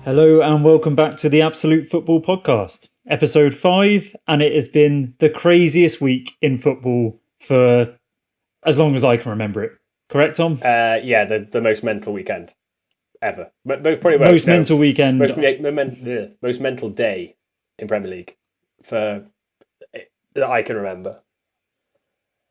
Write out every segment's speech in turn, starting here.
Hello and welcome back to the Absolute Football Podcast, episode 5, and it has been the craziest week in football for as long as I can remember it. Correct, Tom? Yeah, the most mental weekend ever. Most mental weekend. Most mental day in Premier League for that I can remember.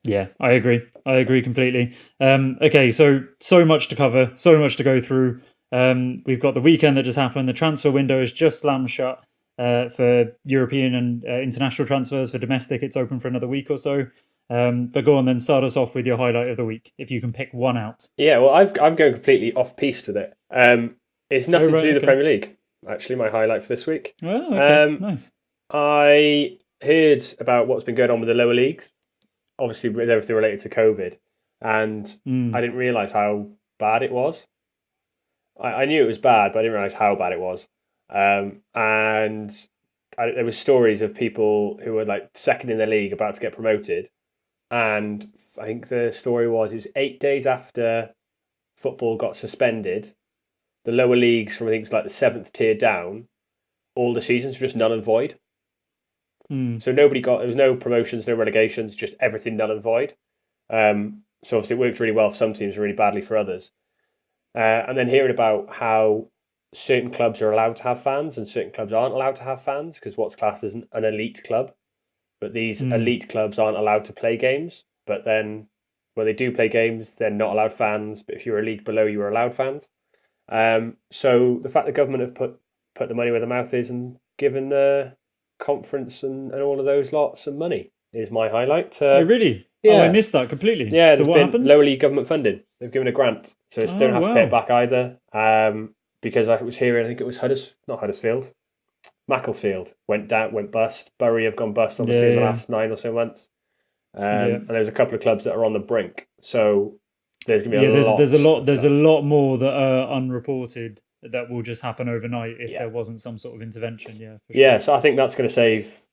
Yeah, I agree. I agree completely. Okay, so much to cover, so much to go through. We've got the weekend that just happened. The transfer window is just slammed shut for European and international transfers. For domestic, it's open for another week or so. But go on then, start us off with your highlight of the week, if you can pick one out. Yeah, well, I'm going completely off piste with it. It's nothing to do with the Premier League. Actually, my highlight for this week. Oh, okay, nice. I heard about what's been going on with the lower leagues. Obviously, with everything related to COVID, and I didn't realise how bad it was. I knew it was bad, but I didn't realise how bad it was. There was stories of people who were like second in the league about to get promoted, and I think the story was it was 8 days after football got suspended, the lower leagues from I think it was like the 7th tier down, all the seasons were just null and void. So there was no promotions, no relegations, just everything null and void. So obviously it worked really well for some teams, really badly for others. And then hearing about how certain clubs are allowed to have fans and certain clubs aren't allowed to have fans because what's classed as an elite club. But these elite clubs aren't allowed to play games. But then when they do play games, they're not allowed fans. But if you're a league below, you're allowed fans. So the fact the government have put the money where the mouth is and given the conference and all of those lots some money is my highlight. Oh, really? Yeah. Oh, I missed that completely. Yeah, so what happened? Lower league government funding. They've given a grant, so they don't have to pay it back either. Because I was hearing, I think it was Macclesfield went bust. Bury have gone bust, obviously, in the last 9 or so months. And there's a couple of clubs that are on the brink. So there's going to be there's a lot more that are unreported that will just happen overnight if there wasn't some sort of intervention. Yeah, so I think that's going to save,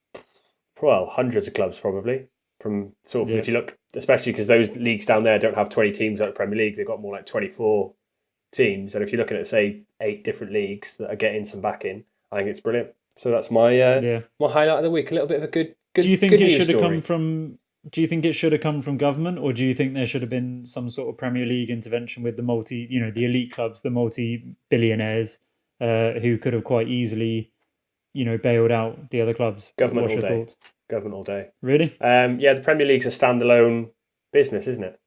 hundreds of clubs probably. From sort of, if you look, especially because those leagues down there don't have 20 teams like the Premier League, they've got more like 24 teams. And if you're looking at, say, 8 different leagues that are getting some backing, I think it's brilliant. So that's my my highlight of the week. A little bit of a good. Do you think it should have come from? Do you think it should have come from government, or do you think there should have been some sort of Premier League intervention with the the elite clubs, the multi-billionaires, who could have quite easily, bailed out the other clubs? Government all day. Government all day. Really? Yeah, the Premier League's a standalone business, isn't it?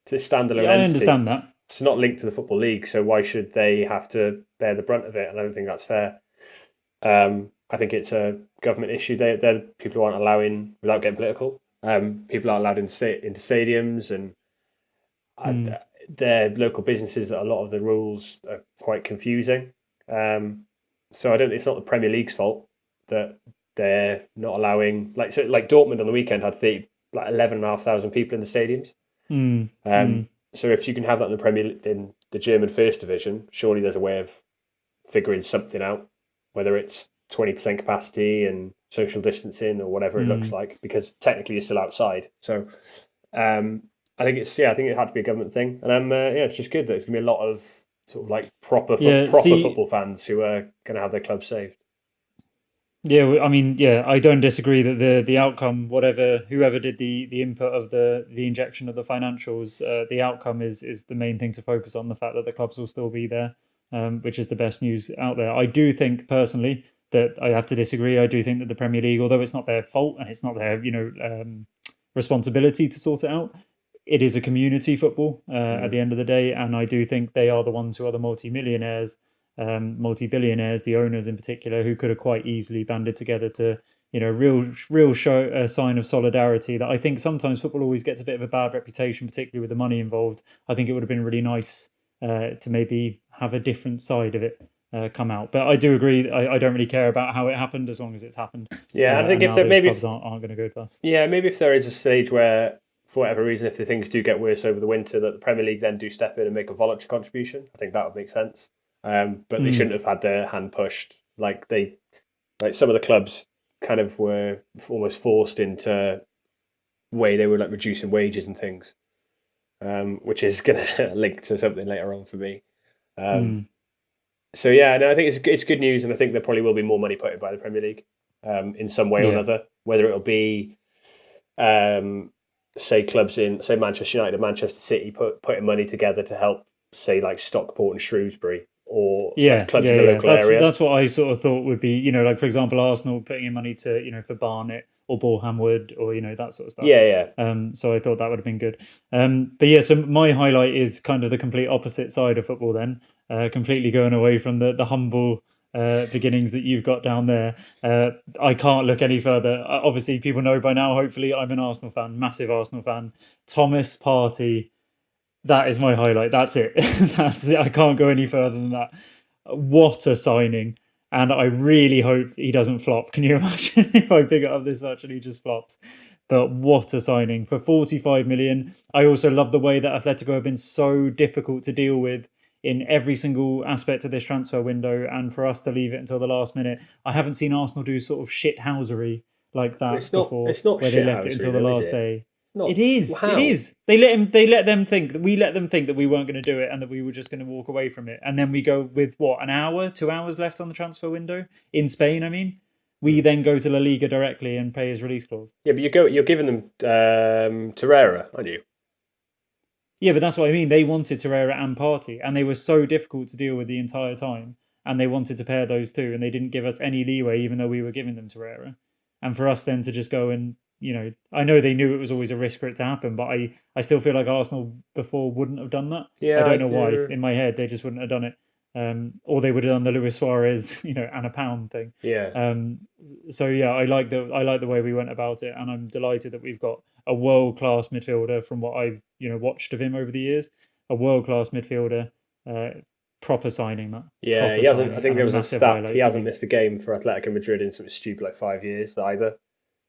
It's a standalone entity. I understand that. It's not linked to the Football League, so why should they have to bear the brunt of it? And I don't think that's fair. I think it's a government issue. They're the people who aren't allowing, without getting political, people aren't allowed into stadiums, and they're local businesses that a lot of the rules are quite confusing. So it's not the Premier League's fault that they're not allowing, like Dortmund on the weekend had 11,500 people in the stadiums. So if you can have that in the German First Division, surely there's a way of figuring something out, whether it's 20% capacity and social distancing or whatever it looks like, because technically you're still outside. So I think it had to be a government thing, and it's just good that there's gonna be a lot of sort of like proper football fans who are going to have their club saved. Yeah, I mean, I don't disagree that the outcome, whoever did the input of the injection of the financials, the outcome is the main thing to focus on. The fact that the clubs will still be there, which is the best news out there. I do think personally that I have to disagree. I do think that the Premier League, although it's not their fault and it's not their responsibility to sort it out, it is a community football at the end of the day, and I do think they are the ones who are the multi-billionaires, the owners in particular, who could have quite easily banded together to, real show a sign of solidarity that I think sometimes football always gets a bit of a bad reputation, particularly with the money involved. I think it would have been really nice to maybe have a different side of it come out. But I do agree. I don't really care about how it happened as long as it's happened. Yeah, I think if clubs aren't going to go bust. Yeah, maybe if there is a stage where, for whatever reason, if the things do get worse over the winter, that the Premier League then do step in and make a voluntary contribution, I think that would make sense. But they shouldn't have had their hand pushed like some of the clubs kind of were almost forced into way they were like reducing wages and things, which is going to link to something later on for me. So yeah, no, I think it's good news, and I think there probably will be more money put in by the Premier League, in some way or Yeah. another. Whether it'll be, um, say clubs in say Manchester United and Manchester City putting money together to help, say like Stockport and Shrewsbury, or like Yeah, clubs yeah, in the yeah. local area. That's what I sort of thought would be, like for example, Arsenal putting in money to, for Barnet or Boreham Wood or that sort of stuff. Yeah, yeah, So I thought that would have been good. But yeah, so my highlight is kind of the complete opposite side of football. Then, completely going away from the humble beginnings that you've got down there. I can't look any further. Obviously, people know by now. Hopefully, I'm an Arsenal fan, massive Arsenal fan. Thomas Partey, that is my highlight. That's it. That's it. I can't go any further than that. What a signing. And I really hope he doesn't flop. Can you imagine if I pick it up this much and he just flops? But what a signing for 45 million. I also love the way that Atletico have been so difficult to deal with in every single aspect of this transfer window, and for us to leave it until the last minute. I haven't seen Arsenal do sort of shithousery like that it's not before, it's not where they left it shithousery until the though, is last it? day. It Not is. It how. is. They let them think that we let them think that we weren't going to do it and that we were just going to walk away from it. And then we go with what, an hour, 2 hours left on the transfer window in Spain. I mean, we then go to La Liga directly and pay his release clause. Yeah, but you're giving them Torreira, aren't you? Yeah, but that's what I mean. They wanted Torreira and Partey, and they were so difficult to deal with the entire time. And they wanted to pair those two, and they didn't give us any leeway, even though we were giving them Torreira. And for us then to just go and, I know they knew it was always a risk for it to happen, but I still feel like Arsenal before wouldn't have done that. I Yeah, don't know why. In my head, they just wouldn't have done it. Or they would have done the Luis Suarez, and a pound thing. yeah. So yeah, I like the way we went about it, and I'm delighted that we've got a world class midfielder from what I've watched of him over the years. A world class midfielder, proper signing that. Yeah, Proper he hasn't. I signing think and a there was a massive stat. He highlight for hasn't me. missed a game for Atletico Madrid in something stupid like 5 years either.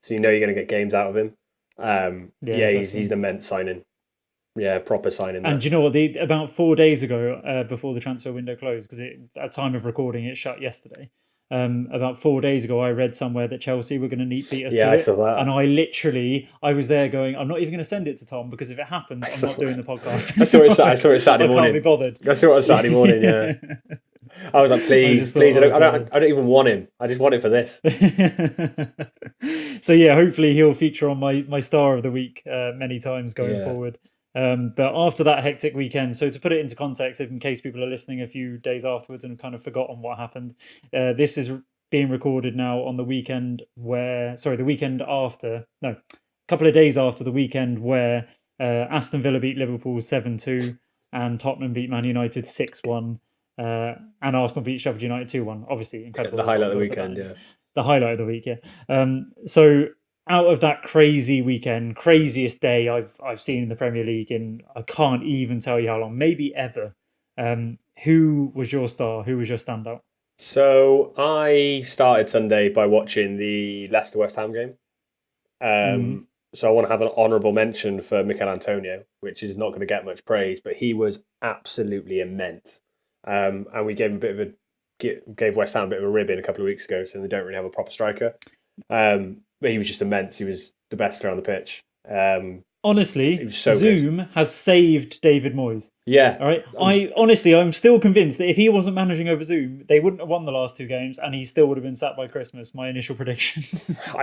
So you know you're going to get games out of him. Yeah, Yeah, he's exactly. an immense signing. Yeah, proper signing And that. do you know what? About 4 days ago, before the transfer window closed, because at time of recording it shut yesterday. About 4 days ago, I read somewhere that Chelsea were going to beat us Yeah, to I it, saw and that. I was there going, I'm not even going to send it to Tom because if it happens, I I'm saw not doing the that. podcast I saw it. I anymore. saw it Saturday I can't be morning. bothered. I saw it on Saturday morning. Yeah, I was like, I please, just please. thought, oh I don't even want him. I just want it for this. So yeah, hopefully he'll feature on my star of the week many times going Yeah, forward. But after that hectic weekend, so to put it into context, in case people are listening a few days afterwards and have kind of forgotten what happened, this is being recorded now on the weekend the weekend after, no, a couple of days after the weekend where Aston Villa beat Liverpool 7-2 and Tottenham beat Man United 6-1. And Arsenal beat Sheffield United 2-1. Obviously, yeah. incredible The highlight result. of the Got to put that weekend. in. Yeah. The highlight of the week, yeah. So out of that crazy weekend, craziest day I've seen in the Premier League in I can't even tell you how long, maybe ever. Who was your star? Who was your standout? So I started Sunday by watching the Leicester West Ham game. Mm. So I want to have an honourable mention for Mikel Antonio, which is not going to get much praise, but he was absolutely immense. And we gave him gave West Ham a bit of a ribbon a couple of weeks ago, so they don't really have a proper striker. But he was just immense. He was the best player on the pitch. He Honestly, was so good. Zoom has saved David Moyes. Yeah, All right. I'm still convinced that if he wasn't managing over Zoom, they wouldn't have won the last two games, and he still would have been sacked by Christmas. My initial prediction.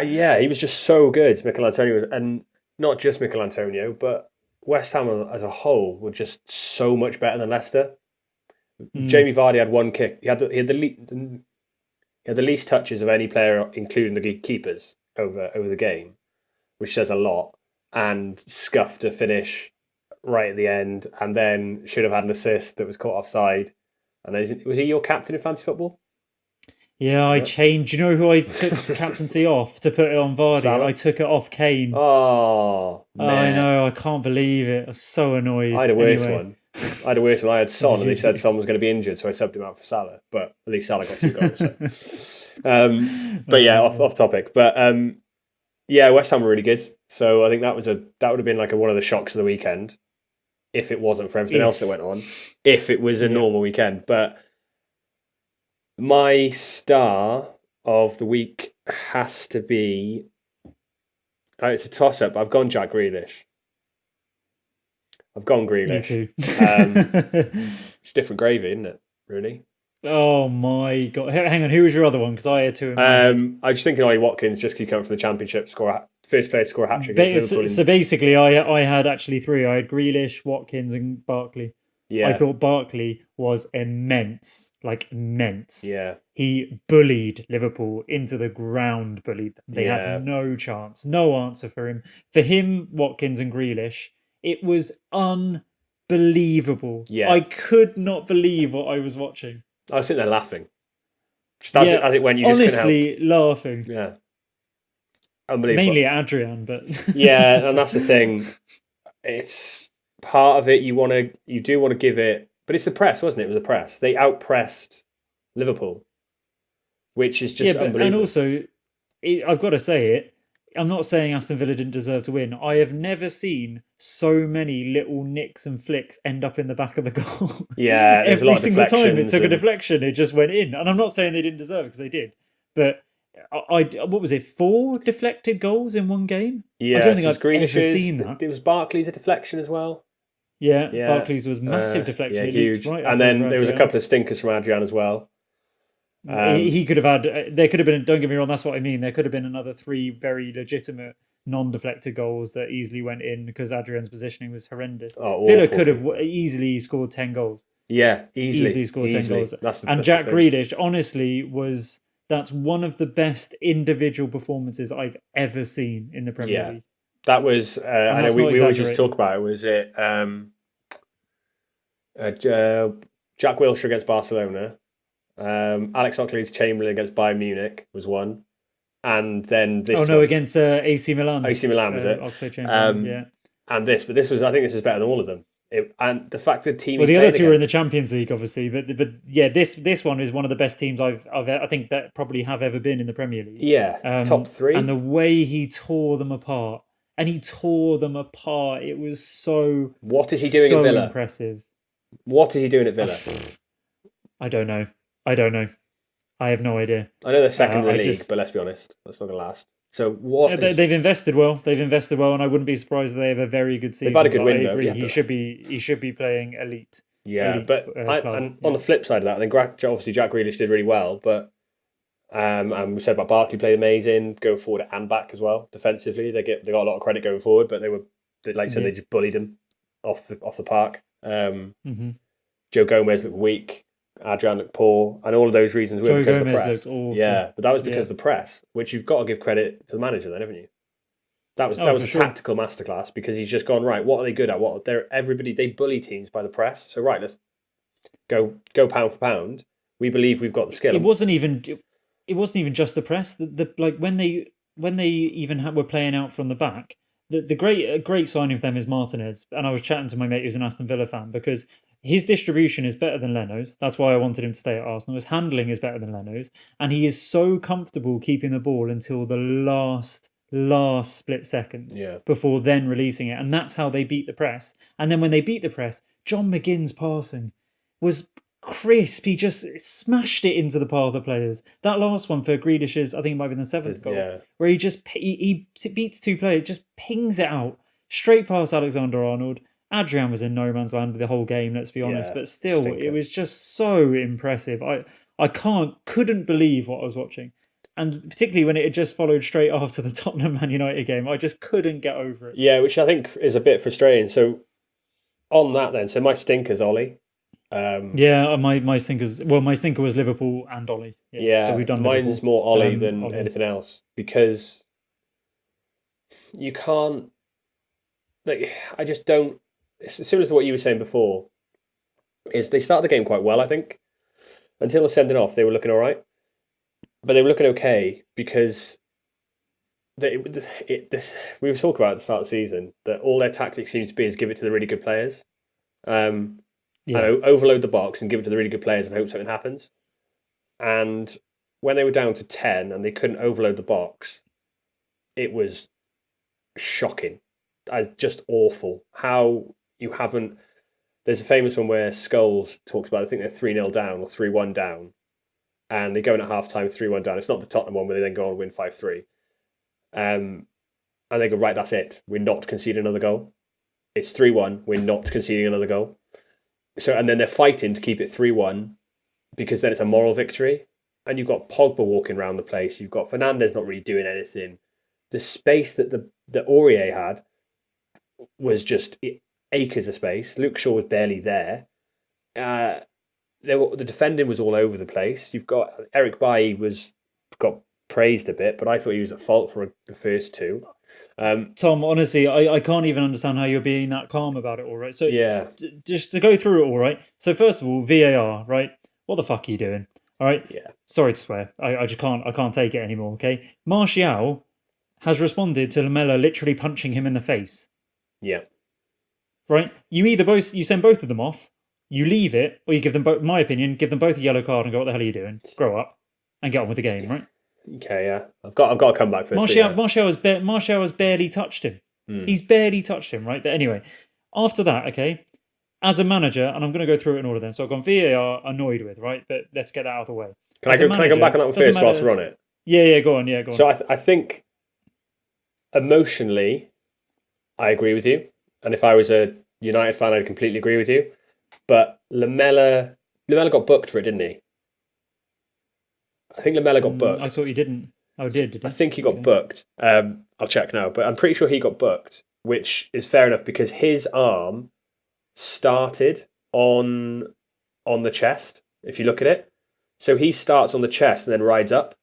yeah, he was just so good, Mikel Antonio, and not just Mikel Antonio, but West Ham as a whole were just so much better than Leicester. Mm. Jamie Vardy had one kick. He had the least touches of any player, including the keepers, over the game, which says a lot. And scuffed a finish right at the end, and then should have had an assist that was caught offside. And then was he your captain in fantasy football? Yeah, I Yeah. changed. You know who I took captaincy off to put it on Vardy? I Salah. took it off Kane. Oh I man, know. I can't believe it. I'm so I annoyed. had a worse Anyway. one. I had a worse one. I had What Son, did and they you said do? Son was going to be injured, so I subbed him out for Salah. But at least Salah got 2 goals. So. But yeah, Uh, off topic. But yeah, West Ham were really good. So I think that would have been like one of the shocks of the weekend if it wasn't for everything else that if. went on. If it was a Yeah. normal weekend, but my star of the week has to be. It's a toss up. I've gone Jack Grealish. I've gone Me Grealish. too. It's different gravy, isn't it? Really. Oh my god! Hang on, who was your other one? Because I had two in my head. I was just thinking Ollie Watkins, just because he came from the Championship, first player to score a hat trick against Liverpool. So basically, I had actually three. I had Grealish, Watkins, and Barkley. I Yeah, thought Barkley was immense, like immense. yeah, He bullied Liverpool into the ground, bullied them. They had yeah, no chance, no answer for him. For him, Watkins and Grealish, it was unbelievable. yeah. I could not believe what I was watching. I was sitting there laughing. Just Yeah, as it went, you just couldn't help. honestly laughing. Yeah, unbelievable. Mainly at Adrian, but Yeah, and that's the thing. It's part of it. You do want to give it, but it's the press, wasn't it? It was the press. They outpressed Liverpool, which is yeah, just but and unbelievable. also, I've got to say it. I'm not saying Aston Villa didn't deserve to win. I have never seen so many little nicks and flicks end up in the back of the goal. Yeah, there's a Every lot of single time it deflections took a and deflection, it just went in. And I'm not saying they didn't deserve it because they did. But what was it? Four deflected goals in one game. I yeah. don't think So it was I've ever Grealish's. seen that. It was Barkley's a deflection as well. Yeah, Yeah, Barclays was massive yeah, deflection. It leaked huge. right And up over then there was a Adrian. couple of stinkers from Adrian as well. He could have had. There could have been. Don't get me wrong. That's what I mean. There could have been another three very legitimate non-deflected goals that easily went in because Adrian's positioning was horrendous. Oh, Villa awful. could have easily scored 10 goals. Yeah, easily, Easily scored 10 goals. And That's the Jack thing. Grealish, honestly, was that's one of the best individual performances I've ever seen in the Premier Yeah, League. that was. And I know that's not we always used to talk exaggerating. about it. Was it Jack Wilshere against Barcelona? Alex Oxlade-Chamberlain against Bayern Munich was one, and then Oh this no, one, against AC Milan. AC Milan was it? Oxlade Chamberlain. Um, Yeah. and this was I think this is better than all of them. And the fact that team Well, he's the other playing two are in the against, Champions League, obviously, but yeah, this one is one of the best teams I think that probably have ever been in the Premier League. yeah, top And the three. way he tore them apart, it was What is he doing at so Villa? impressive. What is he doing at Villa? I don't know. I don't know. I have no idea. I know they're second in the I league, just but let's be honest, that's not going to last. So what is? they've invested well. They've invested well, and I wouldn't be surprised if they have a very good season. They've had a good But I window, agree. yeah, He but should be playing elite. yeah, Elite but club. and on Yeah. the flip side of that, then obviously Jack Grealish did really well, but and we said about Barkley played amazing, going forward and back as well. Defensively, they got a lot of credit going forward, but like I said, Yeah. they just bullied him off the park. Mm-hmm. Joe Gomez looked weak, Adrian looked poor, and all of those reasons were Joe because of the Gomez press. looked awful. Yeah, but that was because Yeah. of the press, which you've got to give credit to the manager, then, haven't you? That was Oh, a for sure. tactical masterclass because he's just gone right. What are they good at? They bully teams by the press. So right, let's go pound for pound. We believe we've got the skill. It wasn't even. It wasn't even just the press. The like when they even were playing out from the back. The great signing of them is Martinez, and I was chatting to my mate who's an Aston Villa fan because his distribution is better than Leno's. That's why I wanted him to stay at Arsenal. His handling is better than Leno's, and he is so comfortable keeping the ball until the last split second Yeah, before then releasing it, and that's how they beat the press. And then when they beat the press, John McGinn's passing was crisp. He just smashed it into the path of the players. That last one for Grealish's, I think it might have been the seventh goal, yeah, where he beats two players, just pings it out straight past Alexander Arnold. Adrian was in no man's land the whole game, let's be honest, yeah. but still, it Stinker. was just so impressive. I couldn't believe what I was watching. And particularly when it had just followed straight after the Tottenham Man United game, I just couldn't get over it. Yeah, which I think is a bit frustrating. So on that then, so my stinker's Ollie. Yeah, my stinker was Liverpool and Ollie. Yeah, so Yeah, we've done mine's Liverpool. more Ollie than Ollie. anything else because you can't. Like, I just don't. It's similar to what you were saying before. Is they started the game quite well, I think. Until the sending off, they were looking all right, but they were looking okay because we were talking about at the start of the season that all their tactics seems to be is give it to the really good players, Yeah, and overload the box and give it to the really good players and hope something happens. And when they were down to 10 and they couldn't overload the box, it was shocking. Just awful. How you haven't. There's a famous one where Skulls talks about, I think they're 3-0 down or 3-1 down, and they go in at half time 3-1 down. It's not the Tottenham one where they then go on and win 5-3. And they go, right, that's it. We're not conceding another goal. It's 3-1. We're not conceding another goal. So, and then they're fighting to keep it 3-1 because then it's a moral victory. And you've got Pogba walking around the place. You've got Fernandes not really doing anything. The space that the Aurier had was just acres of space. Luke Shaw was barely there. The defending was all over the place. You've got Eric Bailly got praised a bit, but I thought he was at fault for the first two. Tom, honestly, I can't even understand how you're being that calm about it all, right? So yeah, just to go through it all, right? So first of all, VAR, right? What the fuck are you doing? All right. Yeah. Sorry to swear. I just can't take it anymore. Okay. Martial has responded to Lamella literally punching him in the face. Yeah. Right. You send both of them off. You leave it, or you give them both. My opinion, give them both a yellow card and go, "What the hell are you doing? Grow up and get on with the game." Right. Okay. Yeah. I've got to come back first. Martial has barely touched him. He's barely touched him. Right. But anyway, after that, okay. As a manager, and I'm going to go through it in order then. So I've gone VAR annoyed with, right? But let's get that out of the way. Can I come back on that one first whilst we're on it? Yeah, go on. So I think emotionally, I agree with you. And if I was a United fan, I'd completely agree with you. But Lamella got booked for it, didn't he? I think Lamella got booked. I thought he didn't. Oh, did he? I think he got booked. I'll check now. But I'm pretty sure he got booked, which is fair enough because his arm started on the chest, if you look at it. So he starts on the chest and then rides up.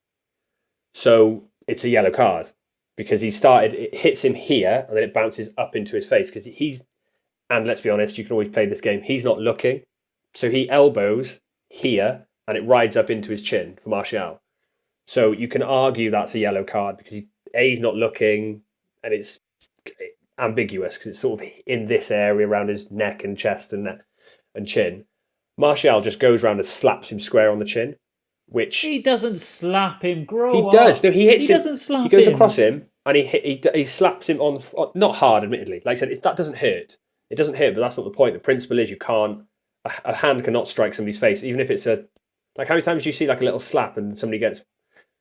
So it's a yellow card because it hits him here and then it bounces up into his face because and let's be honest, you can always play this game, he's not looking. So he elbows here and it rides up into his chin for Martial. So you can argue that's a yellow card because he's not looking and it's ambiguous because it's sort of in this area around his neck and chest and chin. Martial just goes around and slaps him square on the chin, which he doesn't slap him. He does. No, he hits him. Doesn't slap him. He goes across him and he slaps him on not hard, admittedly. Like I said, that doesn't hurt. It doesn't hurt, but that's not the point. The principle is you can't. A hand cannot strike somebody's face, even if it's like how many times do you see like a little slap and somebody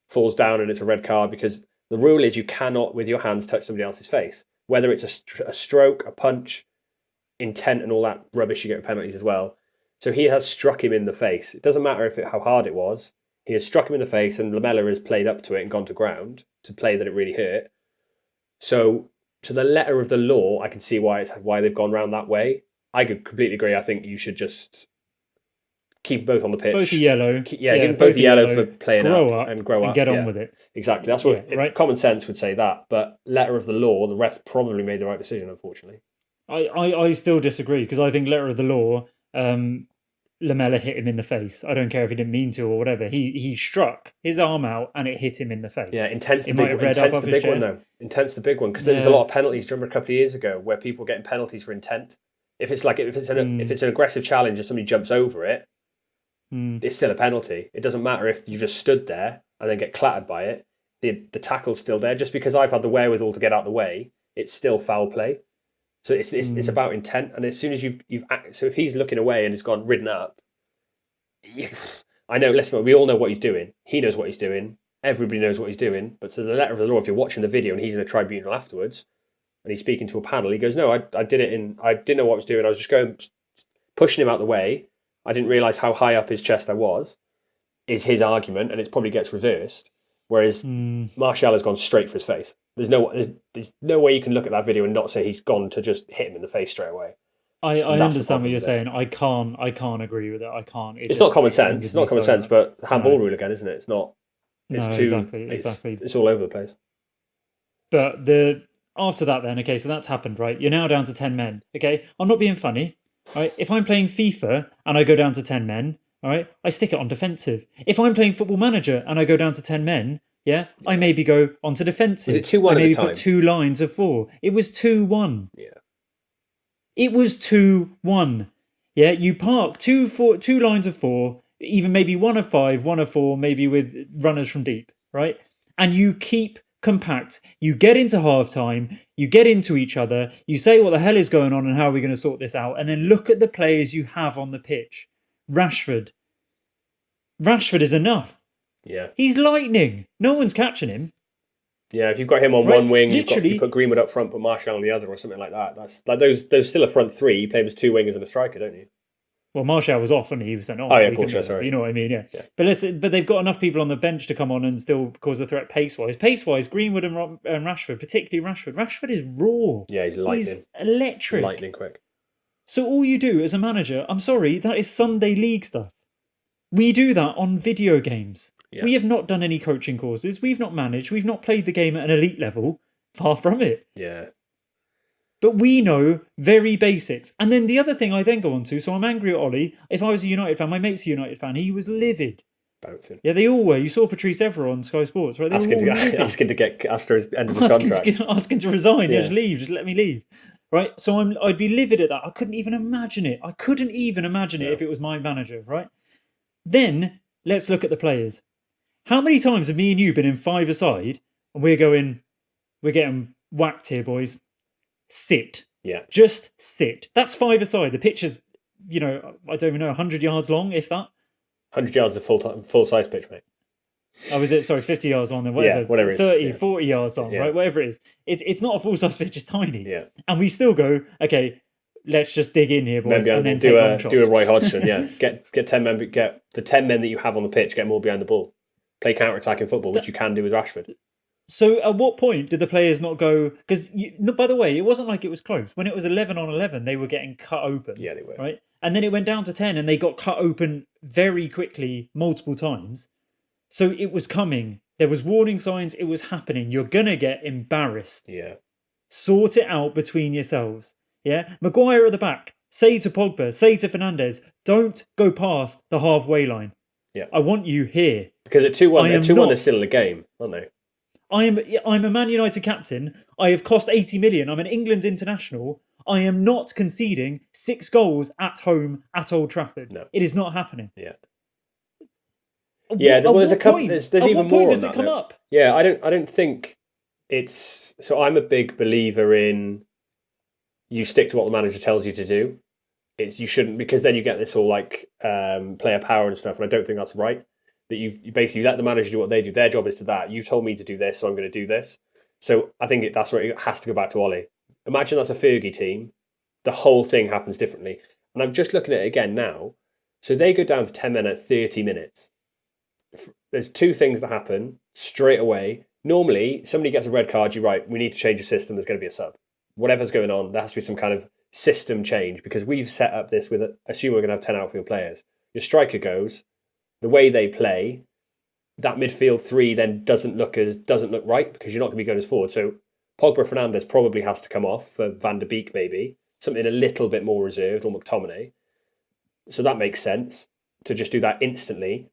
falls down and it's a red card because the rule is you cannot with your hands touch somebody else's face. Whether it's a stroke, a punch, intent, and all that rubbish, you get penalties as well. So he has struck him in the face. It doesn't matter how hard it was. He has struck him in the face, and Lamella has played up to it and gone to ground to play that it really hurt. So, to the letter of the law, I can see why they've gone round that way. I could completely agree. I think you should just keep both on the pitch. Both yellow. Give them both yellow for playing up and grow up and get on with it. Exactly. That's what right? Common sense would say that. But letter of the law, the ref probably made the right decision, unfortunately. I still disagree because I think letter of the law, Lamella hit him in the face. I don't care if he didn't mean to or whatever. He struck his arm out and it hit him in the face. Yeah, intent's the big one though. Intent's the big one because there was a lot of penalties. Do you remember a couple of years ago where people were getting penalties for intent? If it's an aggressive challenge and somebody jumps over it, it's still a penalty. It doesn't matter if you just stood there and then get clattered by it. The tackle's still there. Just because I've had the wherewithal to get out of the way, it's still foul play. So it's about intent, and as soon as so if he's looking away and has gone ridden up, I know. We all know what he's doing. He knows what he's doing. Everybody knows what he's doing. But to the letter of the law, if you're watching the video and he's in a tribunal afterwards, and he's speaking to a panel, he goes, "No, I did it I didn't know what I was doing. I was just going pushing him out the way. I didn't realise how high up his chest I was." Is his argument, and it probably gets reversed. Whereas Martial has gone straight for his face. There's no way you can look at that video and not say he's gone to just hit him in the face straight away. I understand what you're saying. I can't agree with it. I can't. It's not common sense. It's not common sense, but handball rule again, isn't it? It's not. It's exactly. It's all over the place. But after that, then okay, so that's happened, right? You're now down to 10 men. Okay, I'm not being funny. Right? If I'm playing FIFA and I go down to 10 men, all right, I stick it on defensive. If I'm playing Football Manager and I go down to 10 men. Yeah, I maybe go onto defensive. Was it 2-1 at the time? I maybe put 2 lines of 4. It was 2-1. Yeah. It was 2-1. Yeah, you park 2 lines of 4, even maybe 1 of 5, 1 of 4, maybe with runners from deep, right? And you keep compact. You get into half-time, you get into each other, you say what the hell is going on and how are we going to sort this out, and then look at the players you have on the pitch. Rashford is enough. Yeah, he's lightning. No one's catching him. Yeah, if you've got him on one wing, you put Greenwood up front, put Martial on the other, or something like that. That's like those still a front three. You play him as 2 wingers and a striker, don't you? Well, Martial was off and he was sent off. Oh, So yeah, he Paul couldn't do that. sorry. You know what I mean? Yeah. Yeah. But they've got enough people on the bench to come on and still cause a threat pace-wise. Pace-wise, Greenwood and Rashford, particularly Rashford. Rashford is raw. Yeah, he's lightning. He's electric. Lightning quick. So all you do as a manager, I'm sorry, that is Sunday league stuff. We do that on video games. Yeah. We have not done any coaching courses. We've not managed. We've not played the game at an elite level. Far from it. Yeah. But we know very basics. And then the other thing I then go on to, so I'm angry at Ollie. If I was a United fan, my mate's a United fan, he was livid. Bouncing. Yeah, they all were. You saw Patrice Evra on Sky Sports, right? Asking to get Astor's end of his contract. Asking to resign. Yeah. Yeah, just leave. Just let me leave. Right? So I'd be livid at that. I couldn't even imagine it. I couldn't even imagine it if it was my manager, right? Then, let's look at the players. How many times have me and you been in five-a-side and we're getting whacked here, boys? Sit. Yeah. Just sit. That's five-a-side. The pitch is, I don't even know, 100 yards long, if that. 100 yards of full-size pitch, mate. Oh, is it? Sorry, 50 yards long then, whatever. Yeah, whatever it is. 30, Yeah. 40 yards long, right? Whatever it is. It's not a full-size pitch, it's tiny. Yeah. And we still go, okay, let's just dig in here, boys, and then do take a Roy Hodgson, yeah. Get 10 men, get the 10 men that you have on the pitch, get more behind the ball. Play counter-attacking football, which you can do with Rashford. So at what point did the players not go... Because, by the way, it wasn't like it was close. When it was 11 on 11, they were getting cut open. Yeah, they were. Right? And then it went down to 10 and they got cut open very quickly, multiple times. So it was coming. There was warning signs. It was happening. You're going to get embarrassed. Yeah. Sort it out between yourselves. Yeah? Maguire at the back. Say to Pogba, say to Fernandes, don't go past the halfway line. Yeah. I want you here. Because at 2-1, they're still in the game, aren't they? I'm a Man United captain. I have cost 80 million. I'm an England international. I am not conceding 6 goals at home at Old Trafford. No. It is not happening. Yeah. There's a couple. There's even more. Does it come up? Yeah, I don't think it's. So I'm a big believer in you stick to what the manager tells you to do. You shouldn't, because then you get this all like player power and stuff, and I don't think that's right. That you basically let the manager do what they do. Their job is to that. You've told me to do this, so I'm going to do this. So I think that's where it has to go back to Ollie. Imagine that's a Fergie team. The whole thing happens differently. And I'm just looking at it again now. So they go down to 10 men at 30 minutes. There's 2 things that happen straight away. Normally, somebody gets a red card, you're right, we need to change the system, there's going to be a sub. Whatever's going on, there has to be some kind of system change, because we've set up this with, assume we're going to have 10 outfield players. Your striker goes, the way they play, that midfield 3 then doesn't look right, because you're not going to be going as forward. So Pogba Fernandes probably has to come off for Van der Beek, maybe. Something a little bit more reserved, or McTominay. So that makes sense to just do that instantly.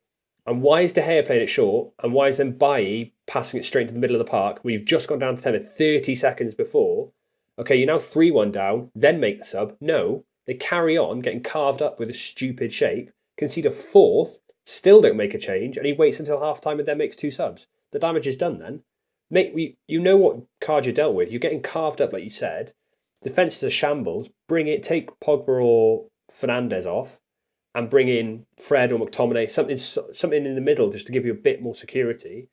And why is De Gea playing it short? And why is then Bailly passing it straight into the middle of the park when you've just gone down to 10 with 30 seconds before? Okay, you're now 3-1 down, then make the sub. No, they carry on getting carved up with a stupid shape, concede a 4th, still don't make a change, and he waits until half-time and then makes 2 subs. The damage is done then. You know what card you're dealt with. You're getting carved up, like you said. Defence is a shambles. Take Pogba or Fernandes off, and bring in Fred or McTominay, something in the middle just to give you a bit more security,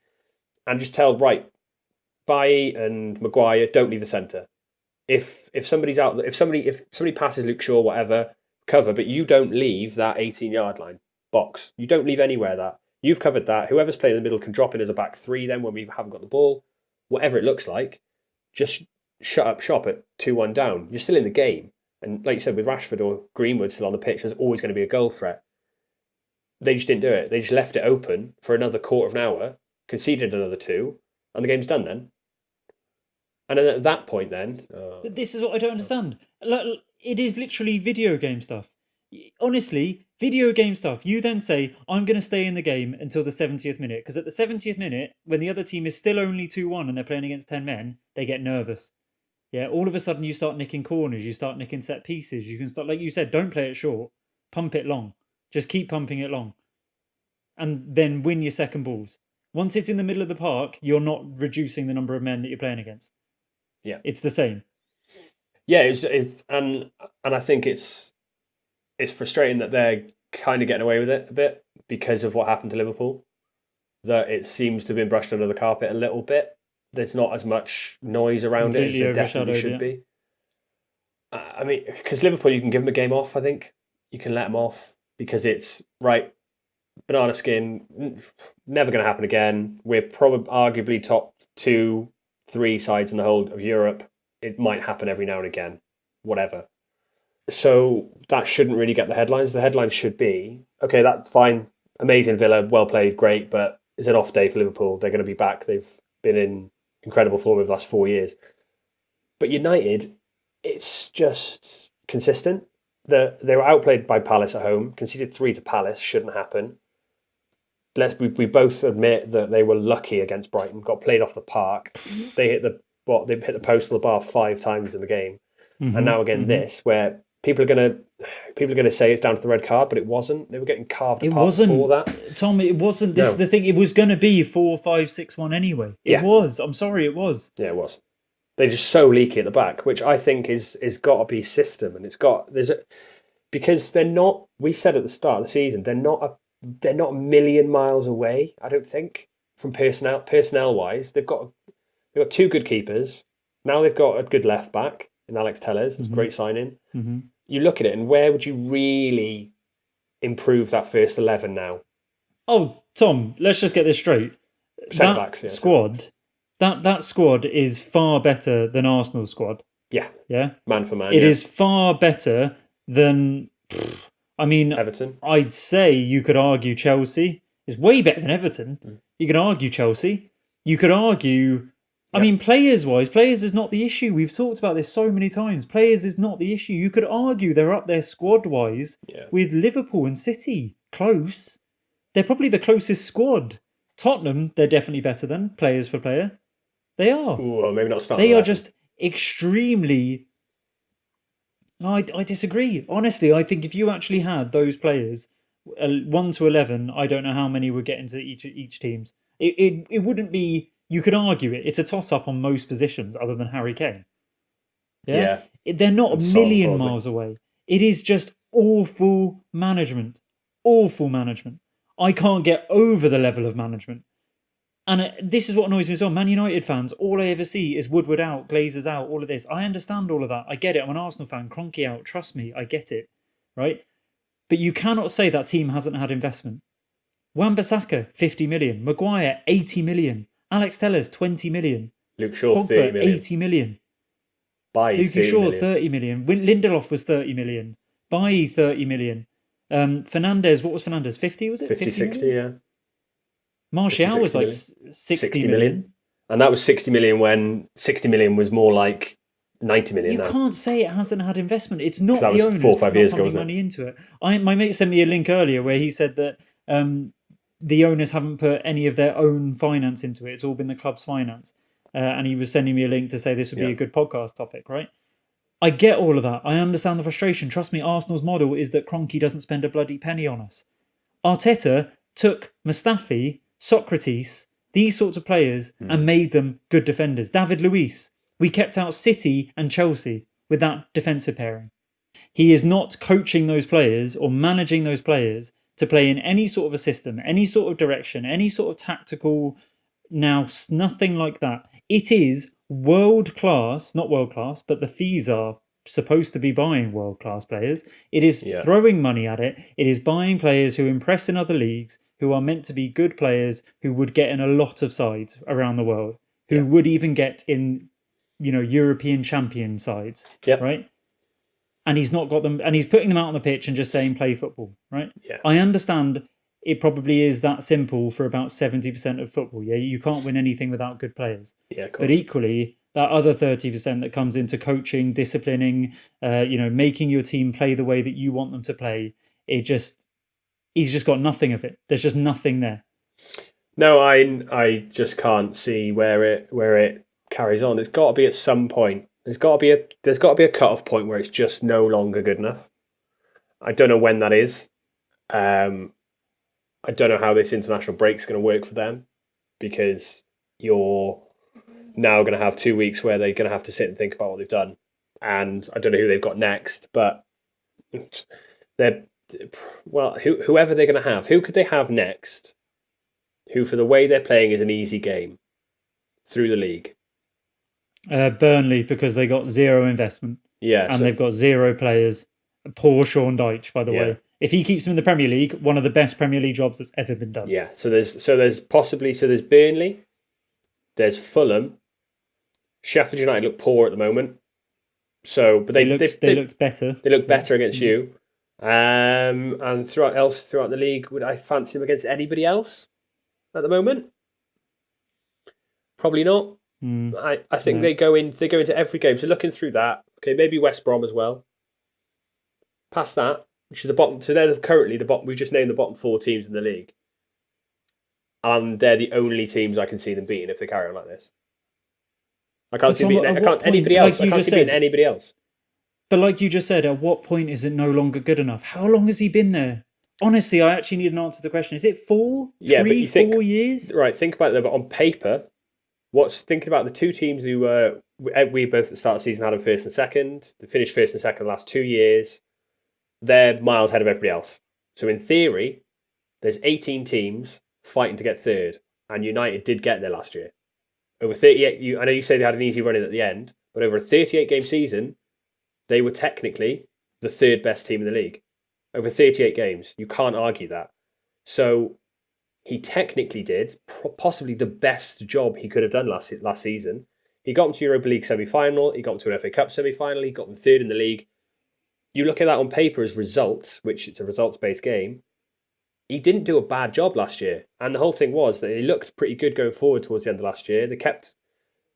and just tell, right, Bailly and Maguire, don't leave the centre. If somebody's out, if somebody passes Luke Shaw, whatever, cover, but you don't leave that 18-yard line box. You don't leave anywhere that. You've covered that. Whoever's playing in the middle can drop in as a back 3 then when we haven't got the ball. Whatever it looks like, just shut up shop at 2-1 down. You're still in the game. And like you said, with Rashford or Greenwood still on the pitch, there's always going to be a goal threat. They just didn't do it. They just left it open for another quarter of an hour, conceded another 2, and the game's done then. And then at that point then... This is what I don't understand. It is literally video game stuff. Honestly, video game stuff. You then say, I'm going to stay in the game until the 70th minute. Because at the 70th minute, when the other team is still only 2-1 and they're playing against 10 men, they get nervous. Yeah, all of a sudden you start nicking corners, you start nicking set pieces, you can start, like you said, don't play it short, pump it long. Just keep pumping it long. And then win your second balls. Once it's in the middle of the park, you're not reducing the number of men that you're playing against. Yeah. It's the same. Yeah, and I think it's frustrating that they're kind of getting away with it a bit because of what happened to Liverpool. That it seems to have been brushed under the carpet a little bit. There's not as much noise around it as there definitely should be. I mean, because Liverpool, you can give them a game off, I think. you can let them off because it's right. Banana skin, never going to happen again. We're probably arguably top 2, 3 sides in the whole of Europe. It might happen every now and again, whatever. So that shouldn't really get the headlines. The headlines should be, okay, that's fine, amazing Villa, well played, great, but it's an off day for Liverpool. They're going to be back. They've been in incredible form over the last 4 years. But United, it's just consistent. They were outplayed by Palace at home, conceded 3 to Palace, shouldn't happen. We both admit that they were lucky against Brighton, got played off the park. They hit the post or the bar 5 times in the game, and now again this, where people are gonna say it's down to the red card, but it wasn't. They were getting carved apart for that. Tom, it wasn't. This is the thing. It was going to be 4-5-6-1 anyway. It was. I'm sorry, it was. Yeah, it was. They're just so leaky at the back, which I think is got to be system, and because they're not. We said at the start of the season they're not a million miles away. I don't think from personnel wise, they've got 2 good keepers. Now they've got a good left back in Alex Telles. It's a great signing. You look at it, and where would you really improve that first 11 now? Oh, Tom, let's just get this straight. Squad. That squad is far better than Arsenal's squad. Yeah. Man for man. It is far better than. I mean, Everton. I'd say you could argue Chelsea is way better than Everton. You could argue Chelsea. You could argue. I mean, players-wise, players is not the issue. We've talked about this so many times. Players is not the issue. You could argue they're up there squad-wise with Liverpool and City. Close. They're probably the closest squad. Tottenham, they're definitely better than, players for player. They are. Well, maybe not starting. They are just extremely... I disagree. Honestly, I think if you actually had those players, 1 to 11, I don't know how many would get into each teams. It wouldn't be... You could argue it. It's a toss-up on most positions other than Harry Kane. Yeah. They're not a million miles away. It is just awful management. Awful management. I can't get over the level of management. And this is what annoys me as well. Man United fans, all I ever see is Woodward out, Glazers out, all of this. I understand all of that. I get it. I'm an Arsenal fan. Kroenke out. Trust me, I get it. Right? But you cannot say that team hasn't had investment. Wan-Bissaka, 50 million. Maguire, 80 million. Alex Telles, 20 million. Luke Shaw, Pogba, 30 million. 80 million. Bailly, Luke Shaw, 30 million. Lindelof was 30 million. Bailly, 30 million. Fernandes, what was Fernandes? 50, was it? 50, 60, yeah. Martial was like 60 million. And that was 60 million when 60 million was more like 90 million. You can't say it hasn't had investment. It's not the owners 4 or 5 years ago, wasn't it? Money into it. My mate sent me a link earlier where he said that the owners haven't put any of their own finance into it. It's all been the club's finance. And he was sending me a link to say this would be a good podcast topic, right? I get all of that. I understand the frustration. Trust me, Arsenal's model is that Kroenke doesn't spend a bloody penny on us. Arteta took Mustafi, Socrates, these sorts of players and made them good defenders. David Luiz. We kept out City and Chelsea with that defensive pairing. He is not coaching those players or managing those players to play in any sort of a system, any sort of direction, any sort of tactical nous, nothing like that. It is world-class, not world-class, but the fees are supposed to be buying world-class players. It is throwing money at it. It is buying players who impress in other leagues, who are meant to be good players, who would get in a lot of sides around the world, who would even get in, European champion sides, right? And he's not got them, and he's putting them out on the pitch and just saying play football, right? Yeah. I understand it probably is that simple for about 70% of football. Yeah, you can't win anything without good players. Yeah, of course. But equally, that other 30% that comes into coaching, disciplining, making your team play the way that you want them to play, he's just got nothing of it. There's just nothing there. No, I just can't see where it carries on. It's got to be at some point. There's got to be a cut-off point where it's just no longer good enough. I don't know when that is. I don't know how this international break is going to work for them, because you're now going to have 2 weeks where they're going to have to sit and think about what they've done. And I don't know who they've got next, but whoever they're going to have, who could they have next? Who, for the way they're playing, is an easy game through the league? Burnley, because they got zero investment. Yeah, and they've got zero players. Poor Sean Dyche, by the Yeah. way. If he keeps him in the Premier League, one of the best Premier League jobs that's ever been done. Yeah. So there's Burnley, there's Fulham, Sheffield United look poor at the moment. So, but They looked better. They look better against you. And throughout the league, would I fancy them against anybody else at the moment? Probably not. I think they go into every game. So looking through that, okay, maybe West Brom as well. Past that, which is the bottom. So they're currently the bottom. We've just named the bottom 4 teams in the league, and they're the only teams I can see them beating if they carry on like this. I can't see beating. I can't anybody else. I can't see beating anybody else. But like you just said, at what point is it no longer good enough? How long has he been there? Honestly, I actually need an answer to the question. Is it 4 years? Right, think about it. But on paper, thinking about the 2 teams who we both at the start of the season had them first and second. They finished first and second the last 2 years. They're miles ahead of everybody else. So in theory, there's 18 teams fighting to get third, and United did get there last year. Over 38, I know you say they had an easy run in at the end, but over a 38-game season, they were technically the 3rd best team in the league. Over 38 games. You can't argue that. So he technically did possibly the best job he could have done last season. He got them to Europa League semi-final. He got them to an FA Cup semi-final. He got them 3rd in the league. You look at that on paper as results, which it's a results-based game. He didn't do a bad job last year. And the whole thing was that he looked pretty good going forward towards the end of last year. They kept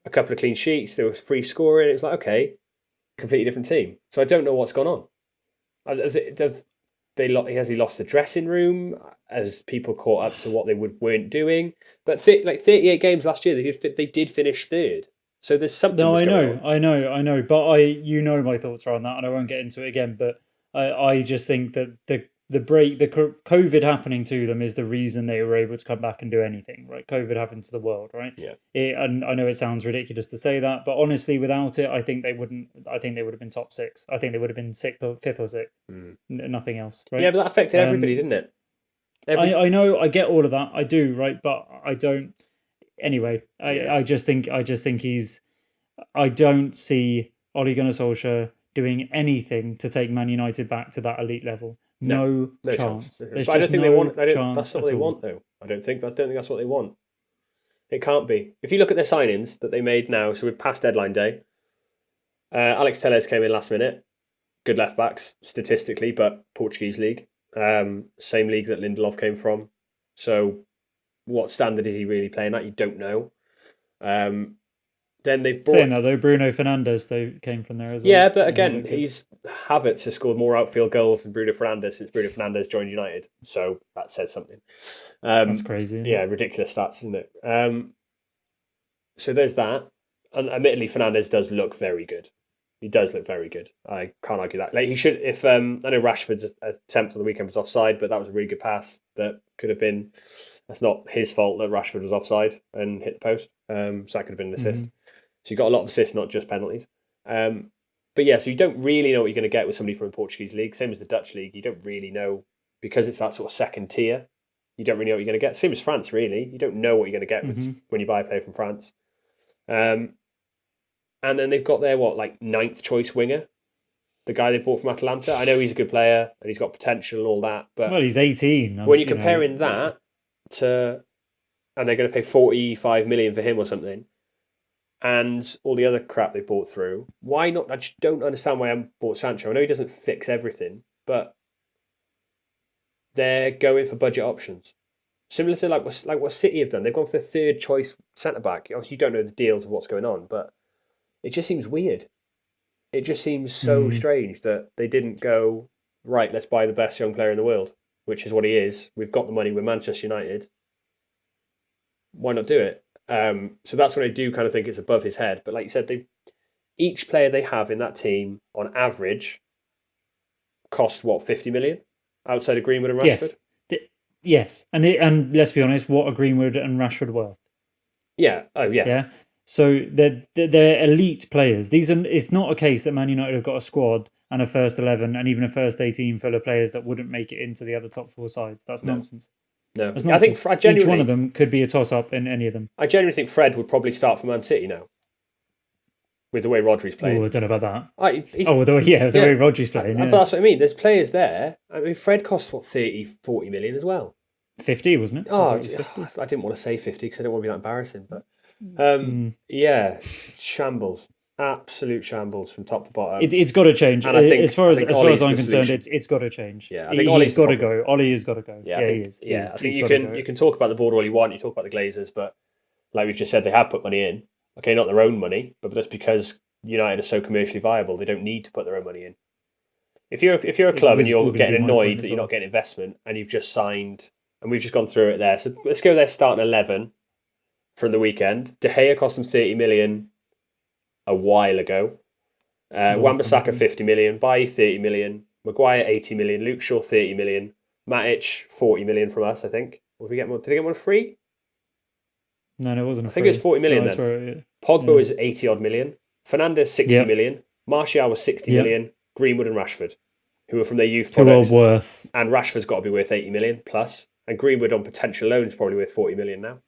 a couple of clean sheets. There was free scoring. It was like, okay, completely different team. So I don't know what's gone on. Has he lost the dressing room? As people caught up to what they weren't doing? But 38 games last year, they did finish 3rd. So there's something. No, I know. But you know my thoughts are on that, and I won't get into it again. But I just think that the COVID happening to them is the reason they were able to come back and do anything. Right? COVID happened to the world, right? Yeah. And I know it sounds ridiculous to say that, but honestly, without it, I think they wouldn't. I think they would have been top 6. I think they would have been 5th or 6th. Nothing else. Right? Yeah, but that affected everybody, didn't it? I know. I get all of that. I do. Right, but I don't. Anyway, I just think he's. I don't see Ole Gunnar Solskjaer doing anything to take Man United back to that elite level. No chance. But I don't think they want. That's not what they want, though. I don't think that's what they want. It can't be. If you look at their signings that they made now, so we're past deadline day. Alex Telles came in last minute. Good left backs statistically, but Portuguese league, same league that Lindelof came from. So, what standard is he really playing at? You don't know. Then they've brought... Saying that though, Bruno Fernandes came from there as well. Yeah, but again, Havertz has scored more outfield goals than Bruno Fernandes since Bruno Fernandes joined United. So that says something. That's crazy. Yeah, ridiculous stats, isn't it? So there's that. And admittedly, Fernandes does look very good. He does look very good. I can't argue that. Like he should. If I know Rashford's attempt on the weekend was offside, but that was a really good pass that could have been. That's not his fault that Rashford was offside and hit the post. So that could have been an assist. So you got a lot of assists, not just penalties. But yeah, so you don't really know what you're going to get with somebody from the Portuguese league. Same as the Dutch league, you don't really know because it's that sort of second tier. You don't really know what you're going to get. Same as France, really. You don't know what you're going to get with when you buy a player from France. And then they've got their 9th choice winger, the guy they bought from Atalanta. I know he's a good player and he's got potential and all that, but he's 18. When you're comparing that to, and they're going to pay 45 million for him or something. And all the other crap they bought through. Why not? I just don't understand why I bought Sancho. I know he doesn't fix everything, but they're going for budget options. Similar to what City have done. They've gone for the 3rd choice centre-back. Obviously, you don't know the deals of what's going on, but it just seems weird. It just seems so strange that they didn't go, right, let's buy the best young player in the world, which is what he is. We've got the money. We're Manchester United. Why not do it? So that's when I do kind of think it's above his head. But like you said, each player they have in that team, on average, cost 50 million outside of Greenwood and Rashford. Yes, and let's be honest, what are Greenwood and Rashford worth? Yeah. Oh yeah. Yeah. So they're elite players. It's not a case that Man United have got a squad and a first 11 and even a first 18 full of players that wouldn't make it into the other top 4 sides. That's nonsense. No, that's nonsense. I think each one of them could be a toss-up in any of them. I genuinely think Fred would probably start for Man City now. with the way Rodri's playing. Oh, I don't know about that. He, the way Rodri's playing. But Yeah. that's what I mean. There's players there. I mean, Fred costs, 30, 40 million as well. 50, wasn't it? Oh, I didn't want to say 50 because I didn't want to be that embarrassing. But yeah, shambles. Absolute shambles from top to bottom. It's got to change. And I think, as far as I'm concerned, it's got to change. Yeah, I think Ollie's got to go. Ollie has got to go. Yeah, he is. I think you can talk about the board all you want. You talk about the Glazers, but like we've just said, they have put money in. Okay, not their own money, but that's because United are so commercially viable. They don't need to put their own money in. If you're a club and you're getting annoyed that you're not getting investment and you've just signed, and we've just gone through it there. So let's go there starting 11 from the weekend. De Gea cost them 30 million a while ago. Wan-Bissaka 50 million, Bailly 30 million, Maguire 80 million, Luke Shaw 30 million, Matic 40 million from us, I think. Did we get one free? No, it wasn't. I think it was 40 million then. Pogba was 80 odd million, Fernandes 60 million, Martial was 60 million, Greenwood and Rashford, who were from their youth products. Who are worth. And Rashford's got to be worth 80 million plus, and Greenwood on potential loan is probably worth 40 million now,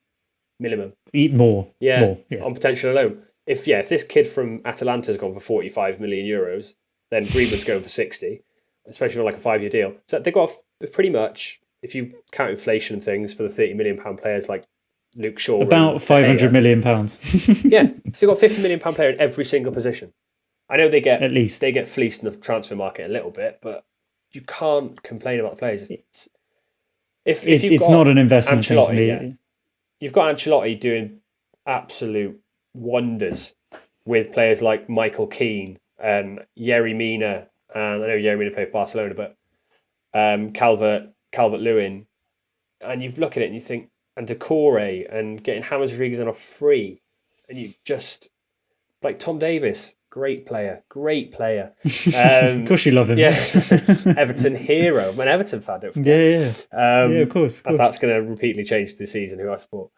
minimum. More. Yeah, on potential loan. If this kid from Atalanta's gone for 45 million euros, then Greenwood's going for 60, especially on like a 5-year deal. So they've got pretty much, if you count inflation and things, for the £30 million players like Luke Shaw, about £500 million. Yeah, so you've got £50 million player in every single position. I know they get at least fleeced in the transfer market a little bit, but you can't complain about the players. It's not an investment thing for me. Yeah, you've got Ancelotti doing absolute wonders with players like Michael Keane and Yerry Mina, and I know Yerry Mina played for Barcelona, but Calvert-Lewin, and you look at it and you think, and Decore and getting James Rodriguez on a free, and you just like Tom Davis, great player. Of course you love him. Yeah, Everton hero. I'm an Everton fan, don't forget. Yeah, of course. That's going to repeatedly change this season who I support.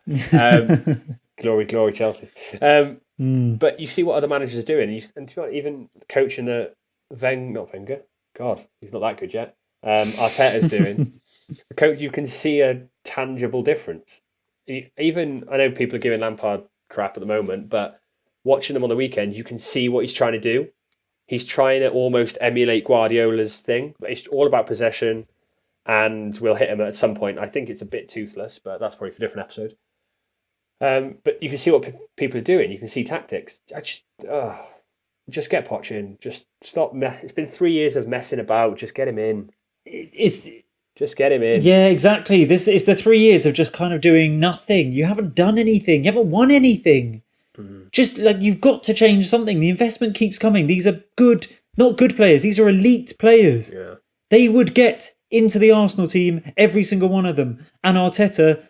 Glory, Chelsea. But you see what other managers are doing, and even coaching not Wenger. God, he's not that good yet. Arteta's doing. The coach, you can see a tangible difference. Even I know people are giving Lampard crap at the moment, but watching them on the weekend, you can see what he's trying to do. He's trying to almost emulate Guardiola's thing. It's all about possession, and we'll hit him at some point. I think it's a bit toothless, but that's probably for a different episode. But you can see what people are doing. You can see tactics. Just get Poch in. Just stop. It's been 3 years of messing about. Just get him in. Just get him in. Yeah, exactly. This is the 3 years of just kind of doing nothing. You haven't done anything. You haven't won anything. Just like you've got to change something. The investment keeps coming. These are not good players. These are elite players. Yeah. They would get into the Arsenal team, every single one of them. And Arteta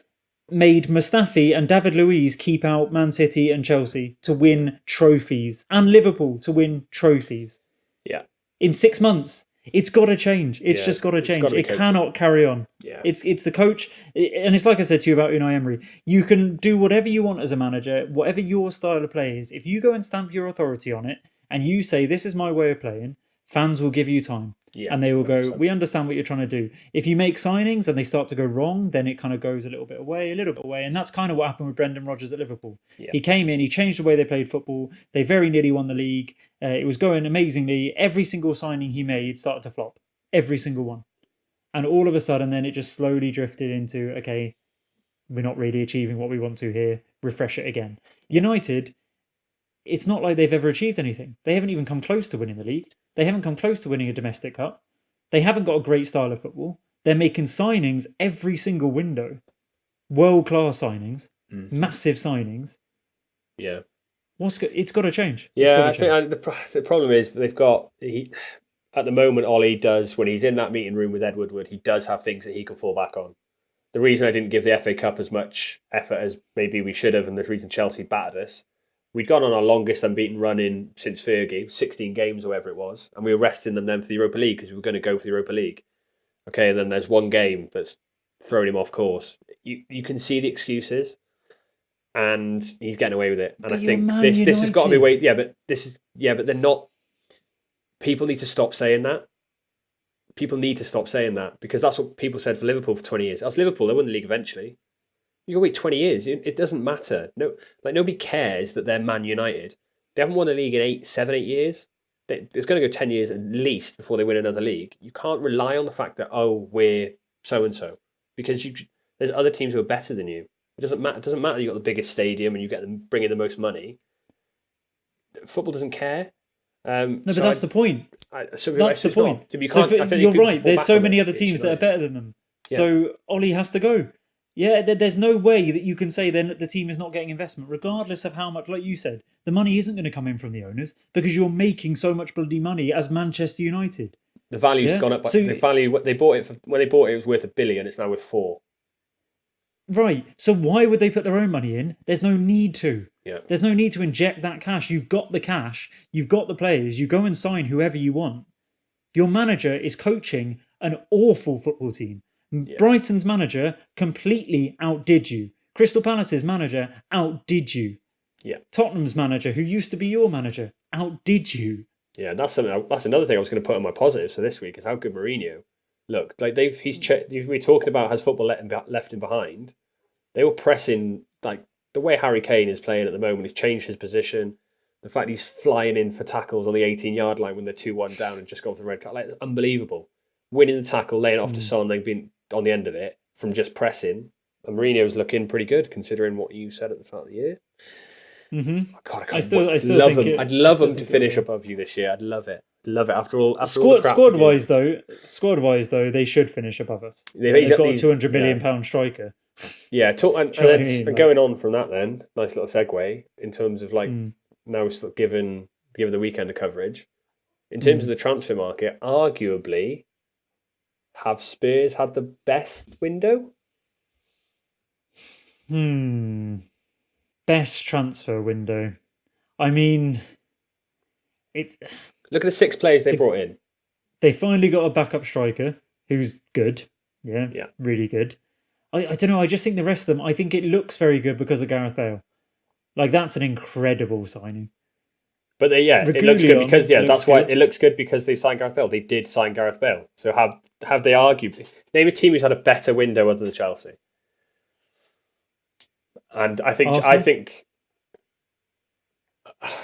made Mustafi and David Luiz keep out Man City and Chelsea to win trophies, and Liverpool to win trophies. Yeah. In 6 months. It's got to change. It's just got to change. It cannot carry on. Yeah. It's the coach. And it's like I said to you about Unai Emery. You can do whatever you want as a manager, whatever your style of play is. If you go and stamp your authority on it and you say, this is my way of playing, fans will give you time. Yeah, and they will 100%. go, we understand what you're trying to do. If you make signings and they start to go wrong, then it kind of goes a little bit away. And that's kind of what happened with Brendan Rodgers at Liverpool. Yeah. He came in, he changed the way they played football. They very nearly won the league. It was going amazingly. Every single signing he made started to flop. Every single one. And all of a sudden, then it just slowly drifted into, okay, we're not really achieving what we want to here. Refresh it again. United, it's not like they've ever achieved anything. They haven't even come close to winning the league. They haven't come close to winning a domestic cup. They haven't got a great style of football. They're making signings every single window. World-class signings. Massive signings. Yeah. It's got to change. Yeah, I think the problem is that they've got... At the moment, Ollie does, when he's in that meeting room with Ed Woodward, he does have things that he can fall back on. The reason I didn't give the FA Cup as much effort as maybe we should have, and the reason Chelsea battered us, we'd gone on our longest unbeaten run in since Fergie, 16 games or whatever it was, and we were resting them then for the Europa League because we were going to go for the Europa League. Okay, and then there's one game that's thrown him off course. You can see the excuses, and he's getting away with it. And but I think this has got to be way. But they're not. People need to stop saying that. People need to stop saying that because that's what people said for Liverpool for 20 years. As Liverpool, they won the league eventually. You can wait 20 years. It doesn't matter. Nobody cares that they're Man United. They haven't won a league in 8 years. It's going to go 10 years at least before they win another league. You can't rely on the fact that, we're so and so, because there's other teams who are better than you. It doesn't matter. It doesn't matter. You got the biggest stadium and you get them bringing the most money. Football doesn't care. No, but that's the point. That's the point. You're right. There's so many other teams that are better than them. Yeah. So Ollie has to go. Yeah, there's no way that you can say then that the team is not getting investment, regardless of how much, like you said, the money isn't going to come in from the owners because you're making so much bloody money as Manchester United. The value's gone up. The value when they bought it, it was worth $1 billion. It's now worth $4 billion. Right. So why would they put their own money in? There's no need to. Yeah. There's no need to inject that cash. You've got the cash. You've got the players. You go and sign whoever you want. Your manager is coaching an awful football team. Yeah. Brighton's manager completely outdid you. Crystal Palace's manager outdid you. Yeah. Tottenham's manager, who used to be your manager, outdid you. Yeah, that's another thing I was going to put on my positives for this week is how good Mourinho looked. Like we're talking about has football left him behind. They were pressing like the way Harry Kane is playing at the moment. He's changed his position. The fact he's flying in for tackles on the 18-yard line when they're 2-1 down and just gone for the red card, like, it's unbelievable. Winning the tackle, laying it off to Son, they've been on the end of it from just pressing. And Mourinho's looking pretty good considering what you said at the start of the year. Mm-hmm. God, I still love him. I'd love him to finish above you this year. I'd love it. Love it. After all squad wise though, they should finish above us. They've got a £200 million striker. Yeah, and going on from that, then nice little segue in terms of now sort of given the weekend of coverage. In terms of the transfer market, arguably, have Spurs had the best window? Best transfer window. I mean, it's... Look at the 6 players they brought in. They finally got a backup striker who's good. Yeah. Really good. I don't know, I just think the rest of them, I think it looks very good because of Gareth Bale. Like, that's an incredible signing. But it looks good because that's why it looks good because they signed Gareth Bale. They did sign Gareth Bale. So have they arguably name a team who's had a better window other than Chelsea? And I think.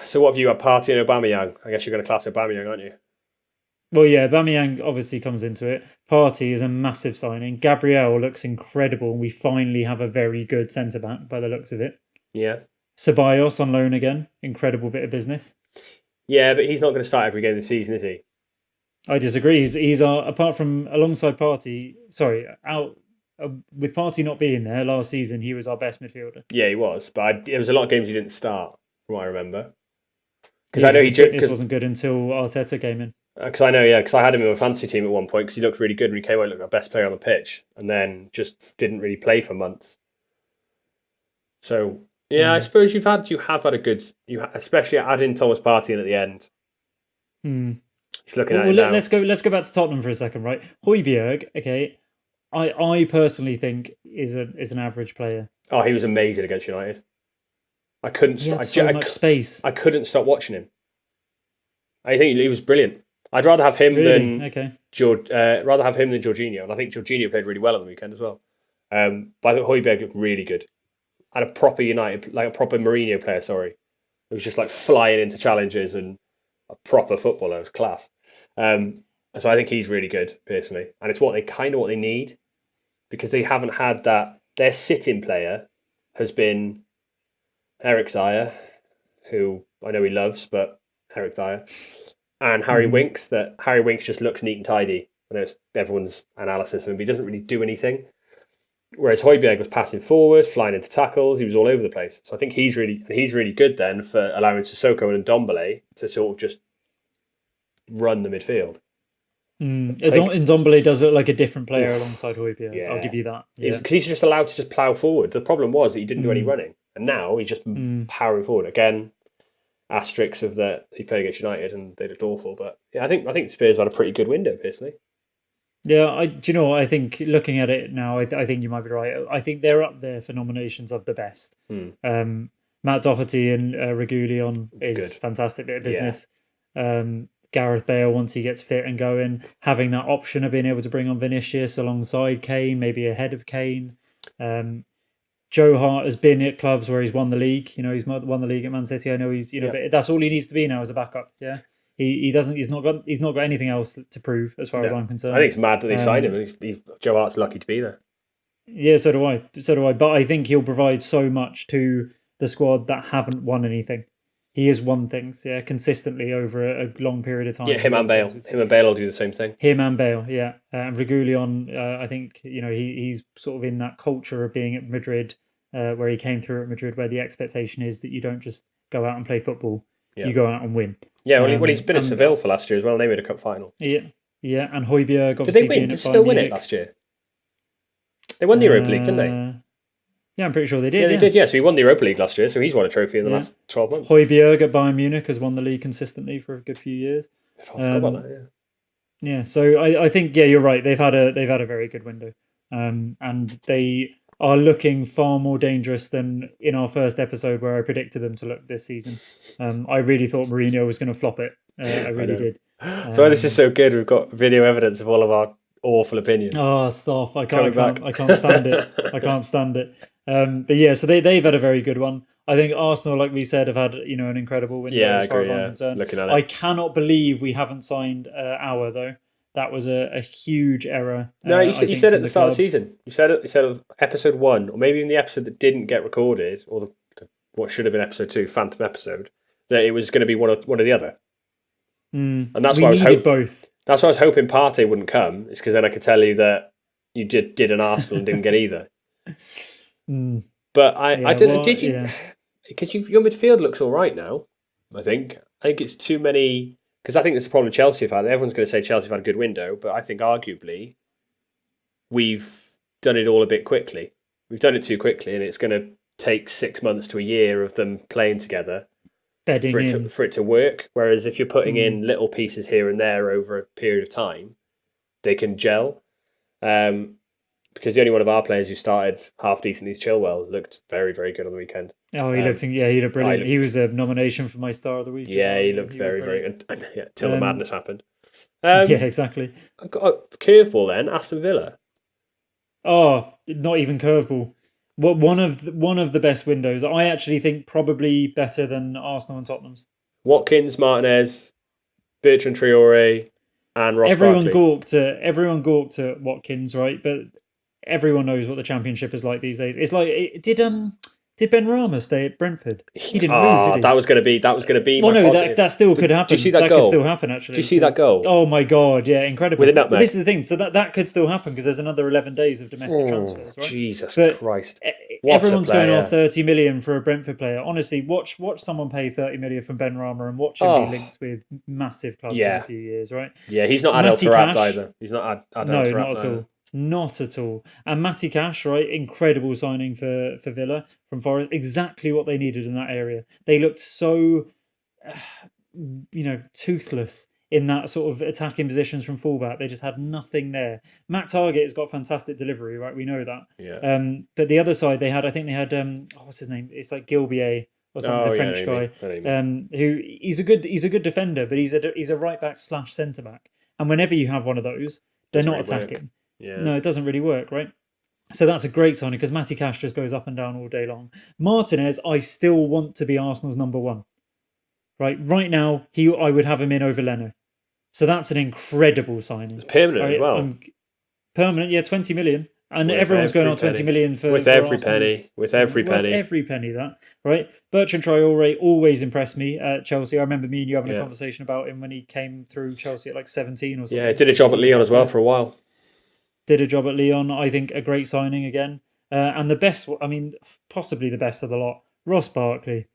So what have you got? Partey and Aubameyang. I guess you're going to class Aubameyang, aren't you? Well, yeah, Aubameyang obviously comes into it. Partey is a massive signing. Gabriel looks incredible, and we finally have a very good centre back by the looks of it. Yeah. Ceballos on loan again. Incredible bit of business. Yeah, but he's not going to start every game of the season, is he? I disagree. He's apart from alongside Partey. Sorry, with Partey not being there last season, he was our best midfielder. Yeah, he was. But there was a lot of games he didn't start, from what I remember. Because I know his fitness wasn't good until Arteta came in. Because I had him in my fantasy team at one point because he looked really good when he came out, looked our best player on the pitch, and then just didn't really play for months. So yeah, I suppose you have had a good, especially adding Thomas Partey in at the end. Just looking at it now. Let's go back to Tottenham for a second, right? Højbjerg, okay. I personally think is an average player. Oh, he was amazing against United. I couldn't. He had so much space. I couldn't stop watching him. I think he was brilliant. I'd rather have him than Jorginho, and I think Jorginho played really well on the weekend as well. But I thought Højbjerg looked really good. And a proper United, like a proper Mourinho player. Sorry, it was just like flying into challenges and a proper footballer. It was class. So I think he's really good personally, and it's what they need because they haven't had that. Their sitting player has been Eric Dyer, who I know he loves, but Eric Dyer. And Harry Winks, that Harry Winks just looks neat and tidy. I know it's everyone's analysis of him, but he doesn't really do anything. Whereas Højbjerg was passing forward, flying into tackles, he was all over the place. So I think he's really good then for allowing Sissoko and Ndombele to sort of just run the midfield. Ndombele does look like a different player alongside Højbjerg. Yeah. I'll give you that. Because he's just allowed to just plough forward. The problem was that he didn't do any running. And now he's just powering forward. Again, asterisks of that he played against United and they looked awful. But yeah, I think Spurs had a pretty good window, personally. Yeah, I think looking at it now, I think you might be right. I think they're up there for nominations of the best. Matt Doherty and Reguilon is good. Fantastic bit of business. Yeah. Gareth Bale, once he gets fit and going, having that option of being able to bring on Vinicius alongside Kane, maybe ahead of Kane. Joe Hart has been at clubs where he's won the league. He's won the league at Man City. I know he's but that's all he needs to be now as a backup. Yeah, he doesn't. He's not got anything else to prove as far as I'm concerned. I think it's mad that they signed him. Joe Hart's lucky to be there. Yeah, so do I. But I think he'll provide so much to the squad that haven't won anything. He has won things, consistently over a long period of time. Yeah, him and Bale will do the same thing. Him and Bale, yeah. And Regulion, I think he's sort of in that culture of being at Madrid, where he came through at Madrid, where the expectation is that you don't just go out and play football, you go out and win. Yeah, well, he's been at Seville for last year as well. They made a cup final. Yeah, and Højbjerg obviously. Did they win? Did Seville win it last year? They won the Europa League, didn't they? Yeah, I'm pretty sure they did. Yeah, they did. Yeah, so he won the Europa League last year, so he's won a trophy in the last 12 months. Højbjerg at Bayern Munich has won the league consistently for a good few years. I forgot about that. Yeah. Yeah, so I think you're right. They've had a very good window, and they are looking far more dangerous than in our first episode where I predicted them to look this season. I really thought Mourinho was going to flop it. I really did. So this is so good. We've got video evidence of all of our awful opinions. Oh, stop! I can't stand it. I can't stand it. But yeah, so they've had a very good one. I think Arsenal, like we said, have had an incredible window as far as I'm concerned. Looking at it. I cannot believe we haven't signed Auer though. That was a huge error. No, you said at the start of the season. You said episode 1, or maybe in the episode that didn't get recorded, or what should have been episode 2, Phantom episode, that it was going to be one or the other. And that's why I was hoping both. That's why I was hoping Partey wouldn't come. It's because then I could tell you that you did an Arsenal and didn't get either. But I didn't. Did you? Yeah. Because your midfield looks all right now. I think it's too many. Because I think there's a problem Chelsea have had. Everyone's going to say Chelsea have had a good window, but I think arguably we've done it all a bit quickly. We've done it too quickly, and it's going to take 6 months to a year of them playing together for it to work. Whereas if you're putting in little pieces here and there over a period of time, they can gel. Because the only one of our players who started half decently, Chilwell, looked very, very good on the weekend. Oh, he looked brilliant. He was a nomination for my star of the week. Yeah, he looked very, very good. Till the madness happened. Yeah, exactly. I've got a curveball then, Aston Villa. Oh, not even curveball. One of the best windows. I actually think probably better than Arsenal and Tottenham's. Watkins, Martinez, Bertrand Traore, and Ross Barkley. Everyone gawked at Watkins, right? But everyone knows what the Championship is like these days. It's like did Ben Rama stay at Brentford? He didn't move, did he? That was going to be. Well, no, that still could happen. Did you see that goal? Could still happen, actually. Did you see that goal? Oh my god, yeah, incredible. With a nutmeg. But this is the thing. So that could still happen because there's another 11 days of domestic transfers, right? Jesus Christ! Everyone's going off 30 million for a Brentford player. Honestly, watch someone pay 30 million from Ben Rama and watch him be linked with massive clubs in a few years, right? Yeah, he's not Adel Taarabt either. He's not Adel Taarabt not at all. Not at all. And Matty Cash, right? Incredible signing for Villa from Forest. Exactly what they needed in that area. They looked so, toothless in that sort of attacking positions from fullback. They just had nothing there. Matt Target has got fantastic delivery, right? We know that. Yeah. But the other side, they had what's his name? It's like Gilbier or something, the French guy. Who he's a good defender, but he's a right back / centre back. And whenever you have one of those, they're not attacking. Yeah. No, it doesn't really work, right? So that's a great signing because Matty Cash just goes up and down all day long. Martinez, I still want to be Arsenal's number one. Right now, I would have him in over Leno. So that's an incredible signing. It's permanent as well. Permanent, yeah, 20 million. And everyone's going on 20 million for every penny. With every penny. Every penny, that, right? Bertrand Traore always impressed me at Chelsea. I remember me and you having a conversation about him when he came through Chelsea at like 17 or something. Yeah, did a job at Lyon as well for a while. Did a job at Lyon. I think a great signing again. And the best, possibly the best of the lot, Ross Barkley.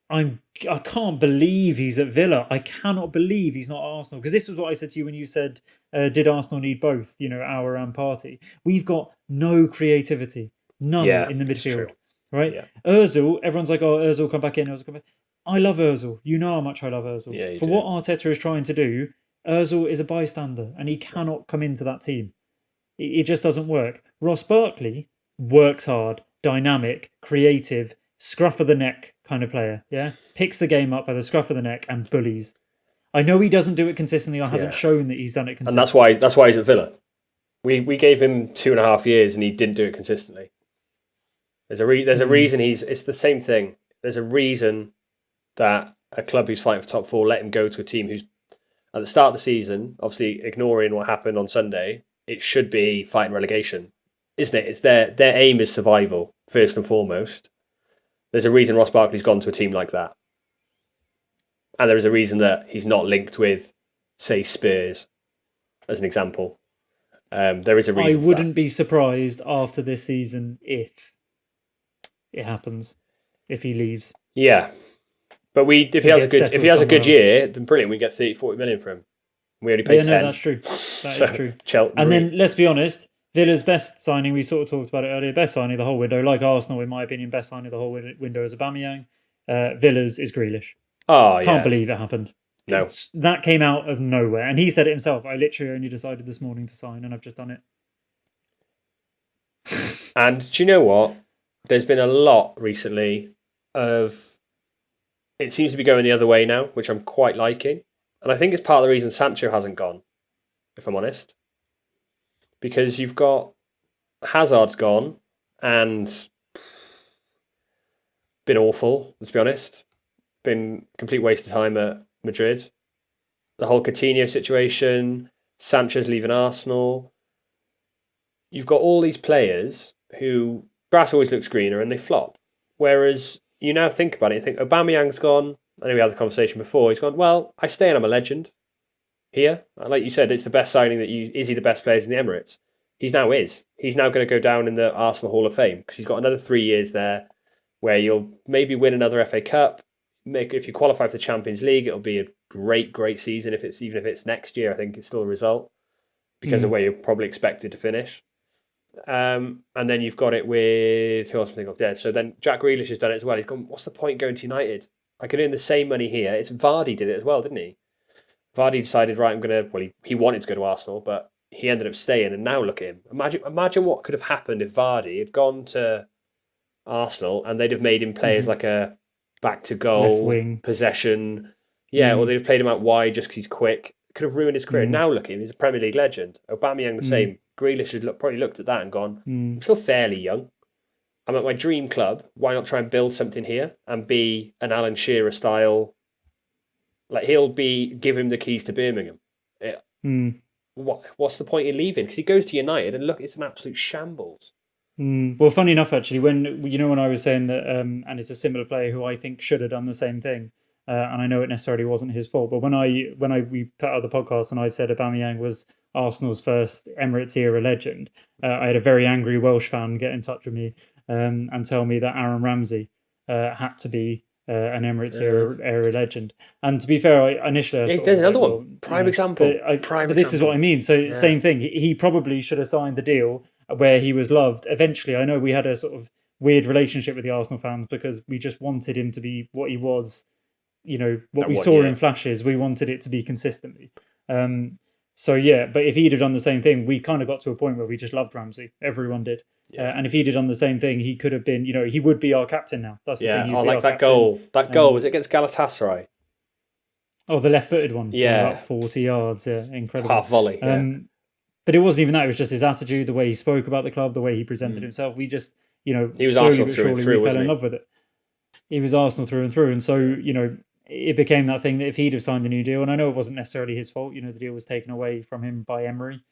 I can't believe he's at Villa. I cannot believe he's not at Arsenal. Because this was what I said to you when you said, did Arsenal need both, Auer and Partey? We've got no creativity. None in the midfield. Right? Yeah. Ozil, everyone's like, Ozil come back in. Ozil come back. I love Ozil. You know how much I love Ozil. Yeah, For what Arteta is trying to do, Ozil is a bystander and he cannot come into that team. It just doesn't work. Ross Barkley works hard, dynamic, creative, scruff of the neck kind of player. Yeah, picks the game up by the scruff of the neck and bullies. I know he doesn't do it consistently or hasn't shown that he's done it consistently. And that's why he's at Villa. We gave him 2.5 years and he didn't do it consistently. There's a reason it's the same thing. There's a reason that a club who's fighting for top four let him go to a team who's at the start of the season, obviously ignoring what happened on Sunday, it should be fighting relegation, isn't it? It's their aim is survival first and foremost. There's a reason Ross Barkley's gone to a team like that, and there is a reason that he's not linked with, say, Spurs, as an example. There is a reason. I wouldn't be surprised after this season if it happens, if he leaves. Yeah, but if he has a good year, then brilliant. We get 30-40 million for him. We only paid 10. No, that's true. That is true. Then let's be honest. Villa's best signing, we sort of talked about it earlier, best signing of the whole window, like Arsenal, in my opinion, best signing of the whole window is Aubameyang. Villa's is Grealish. Oh, yeah. Can't believe it happened. No. That came out of nowhere. And he said it himself. I literally only decided this morning to sign and I've just done it. And do you know what? There's been a lot recently of... It seems to be going the other way now, which I'm quite liking. And I think it's part of the reason Sancho hasn't gone, if I'm honest. Because you've got Hazard's gone and been awful, let's be honest. Been a complete waste of time at Madrid. The whole Coutinho situation, Sanchez leaving Arsenal. You've got all these players who grass always looks greener and they flop. Whereas you now think about it, you think Aubameyang's gone. I know we had the conversation before. He's gone, well, I stay and I'm a legend here. Like you said, it's the best signing is he the best players in the Emirates? He's now is. He's now going to go down in the Arsenal Hall of Fame because he's got another 3 years there where you'll maybe win another FA Cup. If you qualify for the Champions League, it'll be a great season. Even if it's next year, I think it's still a result because of where you're probably expected to finish. And then you've got it with who else am I thinking of dead. So then Jack Grealish has done it as well. He's gone, what's the point going to United? I could earn the same money here. It's Vardy did it as well, didn't he? Vardy decided, right, I'm gonna. Well, he wanted to go to Arsenal, but he ended up staying. And now look at him. Imagine what could have happened if Vardy had gone to Arsenal and they'd have made him play as like a back to goal possession. Yeah, or they'd have played him out wide just because he's quick. Could have ruined his career. Now look at him. He's a Premier League legend. Aubameyang the same. Grealish has probably looked at that and gone, I'm still fairly young. I'm at my dream club. Why not try and build something here and be an Alan Shearer style? Like give him the keys to Birmingham. What's the point in leaving? Because he goes to United and look, it's an absolute shambles. Well, funny enough, actually, when I was saying that, and it's a similar player who I think should have done the same thing, and I know it necessarily wasn't his fault, but when we put out the podcast and I said Aubameyang was Arsenal's first Emirates era legend, I had a very angry Welsh fan get in touch with me and tell me that Aaron Ramsey had to be an Emirates era legend. And to be fair, initially there's another one, prime example. But this is what I mean. So same thing. He probably should have signed the deal where he was loved. Eventually, I know we had a sort of weird relationship with the Arsenal fans because we just wanted him to be what he was. You know, what we saw in flashes, we wanted it to be consistently. So yeah, but if he'd have done the same thing, we kind of got to a point where we just loved Ramsey. Everyone did. Yeah. And if he'd have done the same thing, he could have been, he would be our captain now. That's the thing. I like that goal. That goal, was it against Galatasaray? Oh, the left-footed one. Yeah. About 40 yards. Yeah, incredible. Half volley. But it wasn't even that. It was just his attitude, the way he spoke about the club, the way he presented himself. We just, he was Arsenal through and through, we wasn't fell in love with it. He was Arsenal through and through. And so, it became that thing that if he'd have signed a new deal, and I know it wasn't necessarily his fault, the deal was taken away from him by Emery,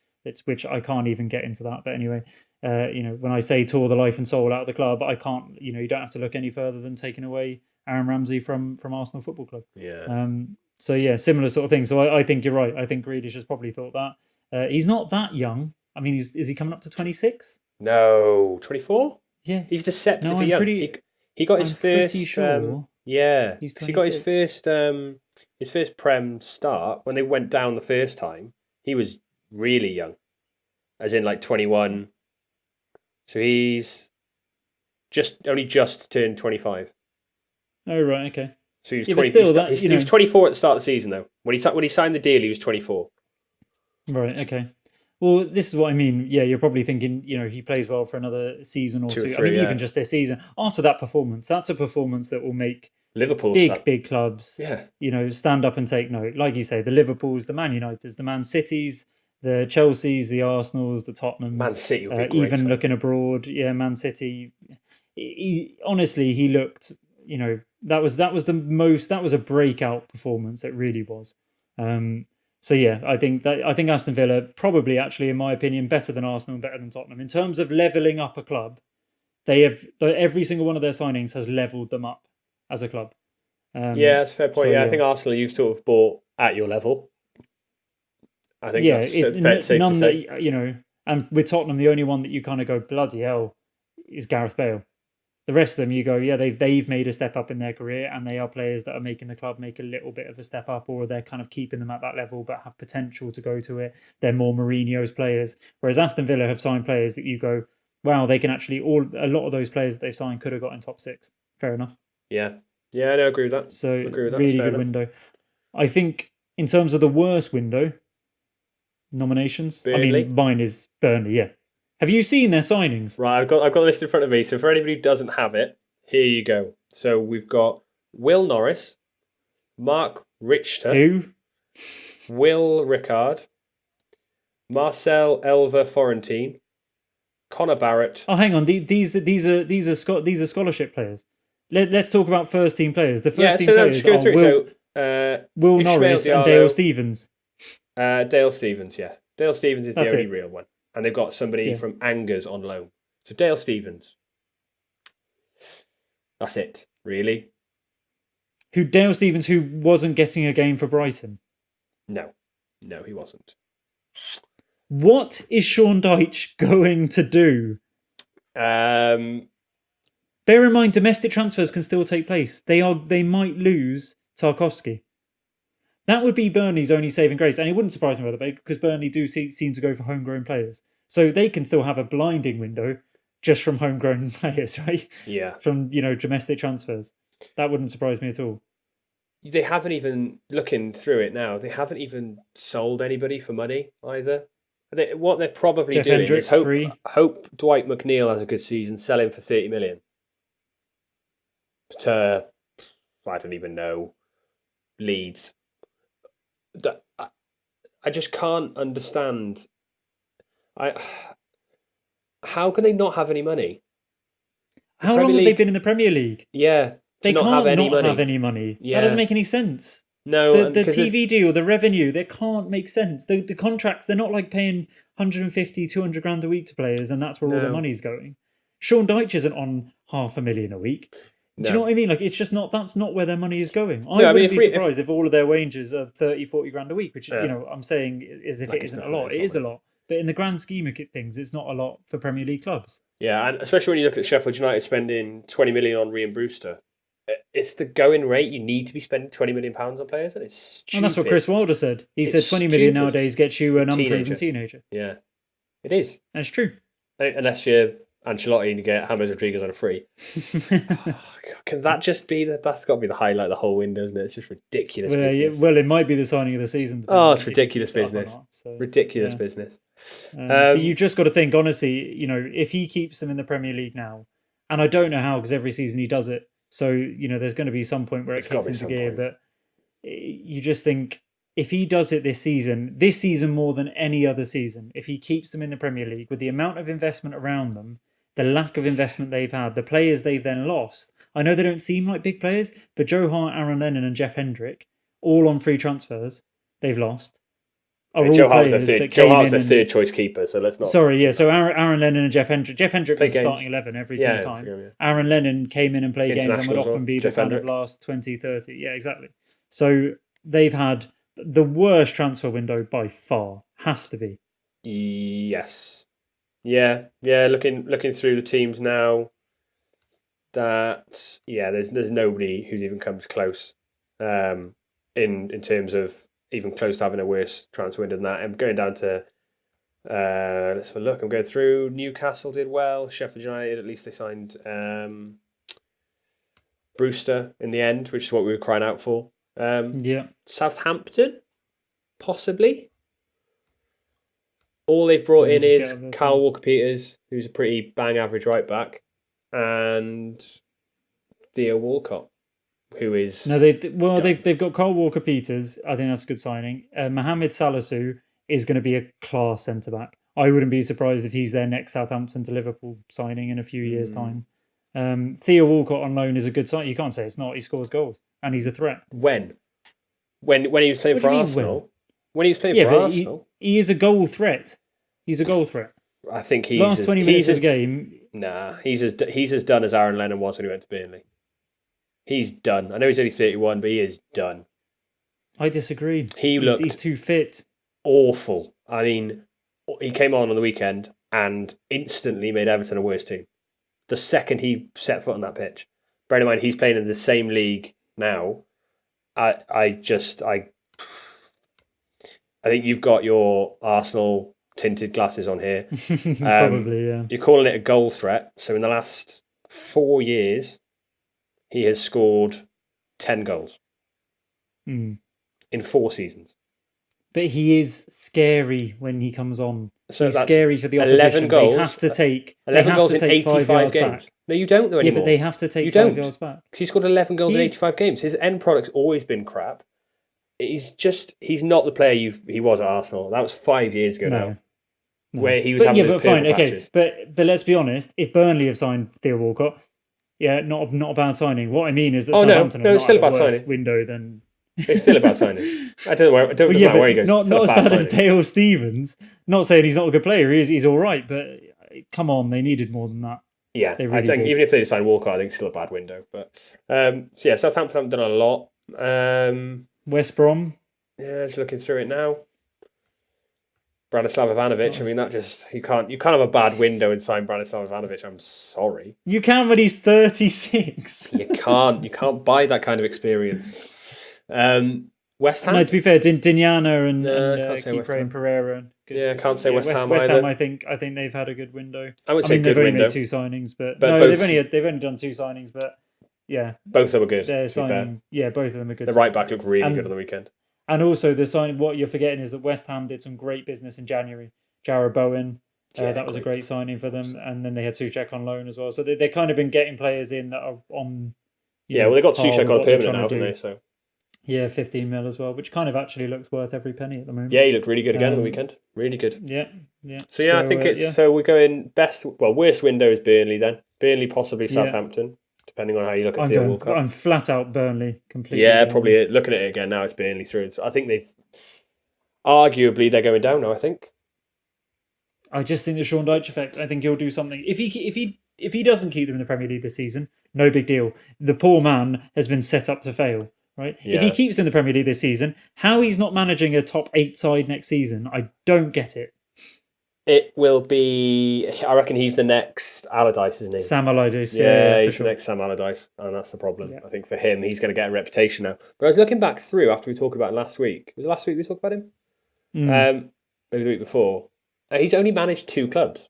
which I can't even get into that. But anyway, when I say tore the life and soul out of the club, I can't, you don't have to look any further than taking away Aaron Ramsey from Arsenal Football Club. Yeah. So yeah, similar sort of thing. So I think you're right. I think Grealish has probably thought that. He's not that young. I mean, is he coming up to 26? No, 24? Yeah. He's deceptively young. He got his first... pretty sure. Yeah, he got his first Prem start when they went down the first time. He was really young, as in like 21. So he's only just turned 25. Oh right, okay. So he was 20. He was 24 at the start of the season, though. When he signed the deal, he was 24. Right. Okay. Well, this is what I mean. Yeah, you're probably thinking, he plays well for another season or two. Even just this season. After that performance, that's a performance that will make Liverpool big clubs, stand up and take note. Like you say, the Liverpools, the Man Uniteds, the Man Cities, the Chelseas, the Arsenals, the Tottenhams. Man City will be great. Even looking abroad, Man City. honestly, he looked. That was a breakout performance. It really was. So yeah, I think Aston Villa probably, actually, in my opinion, better than Arsenal, better than Tottenham in terms of leveling up a club. They have every single one of their signings has leveled them up as a club. Yeah, that's a fair point. So Yeah, I yeah, think Arsenal you've sort of bought at your level. I think yeah, that's it's safe to none say. that. And with Tottenham, the only one that you kind of go bloody hell is Gareth Bale. The rest of them, you go, yeah, they've made a step up in their career, and they are players that are making the club make a little bit of a step up, or they're kind of keeping them at that level, but have potential to go to it. They're more Mourinho's players, whereas Aston Villa have signed players that you go, wow, they can actually a lot of those players that they've signed could have got in top six. Fair enough. Yeah, yeah, I agree with that. So Agree with that. That's really fair good enough. window. I think in terms of the worst window nominations, I Burnley. mean, mine is Burnley. Yeah. Have you seen their signings? Right, I've got the list in front of me. So for anybody who doesn't have it, here you go. So we've got Will Norris, Mark Richter, Who? Will Rickard, Marcel Elva Florentine, Connor Barrett. Oh, hang on. These are scholarship players. Let's talk about first team players. The first team players just go are through. Will Ishmael Norris and Diallo, Dale Stevens. Dale Stevens, yeah. Dale Stevens is That's the only it. real one. And they've got somebody Yeah. from Angers on loan. So Dale Stevens. That's it, really. Dale Stevens, who wasn't getting a game for Brighton. No, he wasn't. What is Sean Dyche going to do? Um, Bear in mind, domestic transfers can still take place. They might lose Tarkowski. That would be Burnley's only saving grace, and it wouldn't surprise me, by the way, because Burnley do seem to go for homegrown players, so they can still have a blinding window just from homegrown players, right? Yeah, from domestic transfers. That wouldn't surprise me at all. They haven't even, looking through it now, they haven't even sold anybody for money either. What they're probably Jeff doing Hendrick, is free. hope Dwight McNeil has a good season, sell him for 30 million. To, I don't even know, Leeds. I just can't understand. How can they not have any money? How long have they been in the Premier League? Yeah, they not can't have any not money. have any money. Yeah. That doesn't make any sense. No, the TV deal, the revenue, that can't make sense. The contracts, they're not like paying 150, 200 grand a week to players, and that's where all the money's going. Sean Dyche isn't on $500,000 a week. Do you know what I mean? Like, it's just not. That's not where their money is going. I wouldn't be surprised if all of their wages are 30, 40 grand a week, which I'm saying is if it isn't a lot, it is a lot. But in the grand scheme of things, it's not a lot for Premier League clubs. Yeah, and especially when you look at Sheffield United spending 20 million on Ryan Brewster, it's the going rate. You need to be spending £20 million on players, and it's stupid. And that's what Chris Wilder said. He said 20 million nowadays gets you an unproven teenager. Yeah, it is. That's true. Unless you're Ancelotti and you get James Rodriguez on a free. Can that just be that's got to be the highlight of the whole window, isn't it? It's just ridiculous business. Well, it might be the signing of the season. It's ridiculous business. Ridiculous business. But you just got to think, honestly, if he keeps them in the Premier League now, and I don't know how, because every season he does it, so there's going to be some point where it kicks into gear. But you just think, if he does it this season more than any other season, if he keeps them in the Premier League with the amount of investment around them, the lack of investment they've had, the players they've then lost. I know they don't seem like big players, but Joe Hart, Aaron Lennon, and Jeff Hendrick, all on free transfers, they've lost. Joe Hart's their third choice keeper, so let's not. Sorry, yeah. So Aaron Lennon and Jeff Hendrick. Jeff Hendrick was starting 11 every single time. Yeah. Aaron Lennon came in and played games and would often be the kind of last 20, 30. Yeah, exactly. So they've had the worst transfer window by far. Has to be. Yes. Yeah. Looking through the teams now, there's nobody who's even comes close, in terms of even close to having a worse transfer window than that. I'm going down to, let's have a look. I'm going through. Newcastle did well. Sheffield United, at least they signed Brewster in the end, which is what we were crying out for. Southampton, possibly. All they've brought in is Kyle Walker-Peters, who's a pretty bang average right back, and Theo Walcott, who is they've got Kyle Walker-Peters. I think that's a good signing. Mohamed Salisu is going to be a class centre back. I wouldn't be surprised if he's their next Southampton to Liverpool signing in a few years' time. Theo Walcott on loan is a good sign. You can't say it's not. He scores goals and he's a threat. When he was playing What for do you mean Arsenal, when he was playing Yeah, for but Arsenal, he is a goal threat. He's a goal threat. I think Last 20 minutes of the game. Nah, he's as done as Aaron Lennon was when he went to Burnley. He's done. I know he's only 31, but he is done. I disagree. He's too fit. Awful. I mean, he came on the weekend and instantly made Everton a worse team. The second he set foot on that pitch. Bear in mind, he's playing in the same league now. I think you've got your Arsenal tinted glasses on here. Probably, yeah. You're calling it a goal threat. So in the last 4 years, he has scored 10 goals in 4 seasons. But he is scary when he comes on. So he's that's scary for the opposition. 11 goals. They have to take 11 goals in 85 85 games. Back. No, you don't though anymore. Yeah, but they have to take 5 yards back. He's scored 11 goals in 85 games. His end product's always been crap. He's not the player he was at Arsenal. That was 5 years ago now. No. Where he was having those purple patches. But let's be honest. If Burnley have signed Theo Walcott, not a bad signing. What I mean is that Southampton it's still a bad signing. Window than. It's still a bad signing. I don't know where he goes. Not as bad as Dale Stevens. Not saying he's not a good player. He's all right, but come on, they needed more than that. Yeah, really I think even if they sign Walcott, I think it's still a bad window. But Southampton haven't done a lot. West Brom. Yeah, just looking through it now. Branislav Ivanovic. I mean, that just you can't have a bad window and sign Branislav Ivanovic. I'm sorry. You can when he's 36. You can't buy that kind of experience. West Ham. No, to be fair, Dignana and Kipre and Pereira. I can't say West Ham. West Ham, either. I think they've had a good window. I would say they've good only window. made 2 signings, but both, they've only done 2 signings, but yeah, both of them are good. Their signings, both of them are good. The right back looked really good on the weekend. And also the sign. What you're forgetting is that West Ham did some great business in January. Jarrod Bowen. That was a great signing for them, and then they had Souček on loan as well. So they've kind of been getting players in that are on. Well, they got Souček on a permanent now, haven't they? So. Yeah, 15 mil as well, which kind of actually looks worth every penny at the moment. Yeah, he looked really good again on the weekend. Really good. Yeah. So I think it's so we're going worst window is Burnley then. Burnley, possibly Southampton, depending on how you look at the World Cup. I'm flat out Burnley completely. Yeah, probably looking at it again now. It's Burnley through. So I think they're going down now. I think. I just think the Sean Dyche effect. I think he'll do something. If he doesn't keep them in the Premier League this season, no big deal. The poor man has been set up to fail. Right? Yeah. If he keeps in the Premier League this season, how he's not managing a top 8 side next season, I don't get it. It will be. I reckon he's the next Allardyce, isn't he? Sam Allardyce. Yeah, he's the next Sam Allardyce, and that's the problem. Yeah. I think for him, he's going to get a reputation now. But I was looking back through after we talked about him last week. Was it last week we talked about him? Maybe the week before. He's only managed 2 clubs.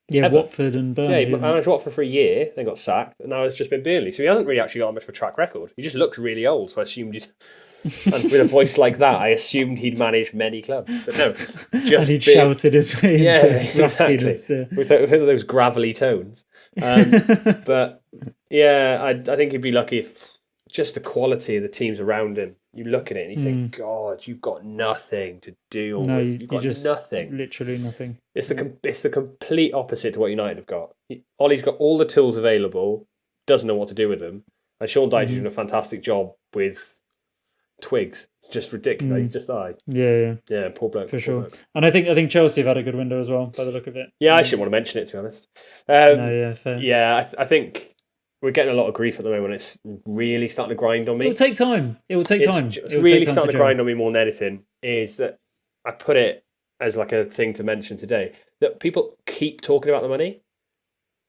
Yeah, ever. Watford and Burnley. Yeah, he managed Watford for a year, then got sacked, and now it's just been Burnley. So he hasn't really actually got much of a track record. He just looks really old, so I assumed and with a voice like that, I assumed he'd managed many clubs. But no, just and he'd shouted his way into exactly. With those gravelly tones. But yeah, I think he'd be lucky if just the quality of the teams around him. You look at it and you think, God, you've got nothing to deal with. You've got just nothing. Literally nothing. It's the complete opposite to what United have got. Ollie's got all the tools available, doesn't know what to do with them. And Sean Dyche is doing a fantastic job with twigs. It's just ridiculous. He's just died. Yeah. Poor bloke. For sure. And I think Chelsea have had a good window as well, by the look of it. Yeah, I shouldn't want to mention it, to be honest. Fair. Yeah, I think we're getting a lot of grief at the moment. It's really starting to grind on me. It will take time. It's really starting to grind on me more than anything. Is that I put it as like a thing to mention today that people keep talking about the money.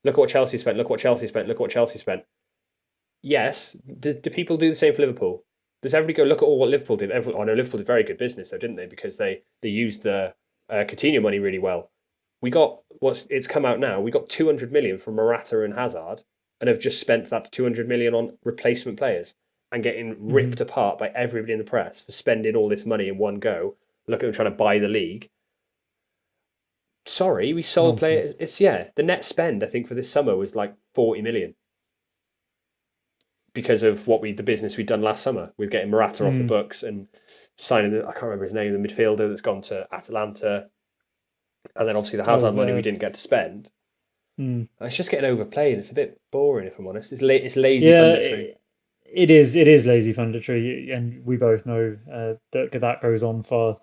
Look at what Chelsea spent. Look what Chelsea spent. Look what Chelsea spent. Yes, do people do the same for Liverpool? Does everybody go look at all what Liverpool did? No, Liverpool did very good business though, didn't they? Because they used the Coutinho money really well. It's come out now. We got 200 million from Morata and Hazard, and have just spent that 200 million on replacement players and getting ripped apart by everybody in the press for spending all this money in one go. Look at them trying to buy the league. Sorry, we sold players. The net spend I think for this summer was like 40 million. Because of the business we'd done last summer with getting Morata off the books and signing I can't remember his name, the midfielder that's gone to Atalanta, and then obviously the Hazard money we didn't get to spend. Mm. It's just getting overplayed. It's a bit boring, if I'm honest. It's lazy Yeah, punditry. it is. It is lazy punditry, and we both know that goes on far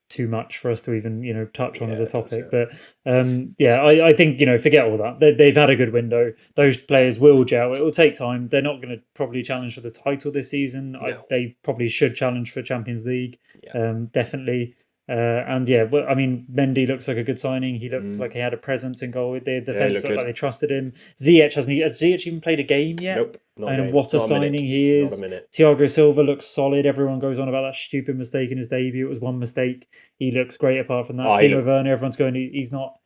too much for us to even touch on Yeah, as a it does. topic. Yeah. But yeah, I think forget all that. They've had a good window. Those players will gel. It will take time. They're not going to probably challenge for the title this season. No. They probably should challenge for Champions League. Yeah. Definitely. And yeah, well, I mean, Mendy looks like a good signing. He looks Mm. like he had a presence in goal. The Yeah, he defense looked looked like good. they trusted him. Ziyech has Ziyech even played a game yet? Nope, not a And game. what a Not a minute. signing he Not a is. minute. Thiago Silva looks solid. Everyone goes on about that stupid mistake in his debut. It was one mistake. He looks great apart from that. Oh, he Timo looked Werner, everyone's going, he's not,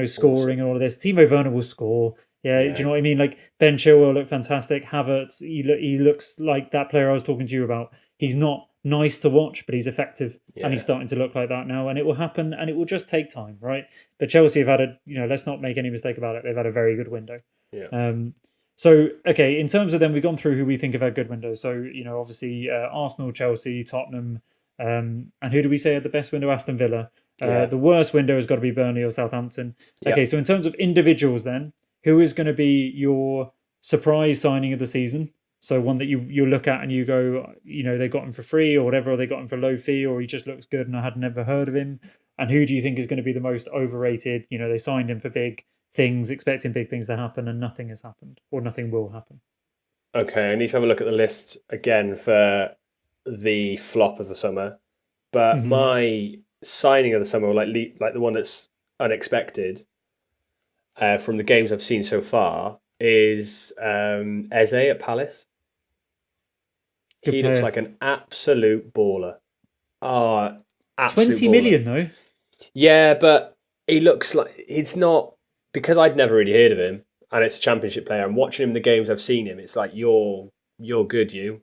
scoring awesome. and all of this. Timo Werner will score. Yeah, do you Yeah. know what I mean? Like Ben Chilwell looked fantastic. Havertz, he looks like that player I was talking to you about. He's not nice to watch, but he's effective, and he's Yeah. starting to look like that now. And it will happen, and it will just take time, right? But Chelsea have had let's not make any mistake about it. They've had a very good window. Yeah. So, okay, in terms of then, we've gone through who we think have had good windows. So, obviously Arsenal, Chelsea, Tottenham, and who do we say had the best window? Aston Villa. Yeah. The worst window has got to be Burnley or Southampton. Yeah. Okay, so in terms of individuals then, who is going to be your surprise signing of the season? So one that you look at and you go, they got him for free or whatever, or they got him for low fee, or he just looks good and I had never heard of him. And who do you think is going to be the most overrated? They signed him for big things, expecting big things to happen, and nothing has happened, or nothing will happen. Okay, I need to have a look at the list again for the flop of the summer. But Mm-hmm. my signing of the summer, like the one that's unexpected from the games I've seen so far, is Eze at Palace. Good He looks player. like an absolute baller. Oh, absolute 20 baller. million though. Yeah, but he looks like it's not because I'd never really heard of him, and it's a championship player. And watching him in the games I've seen him, it's like you're good, you're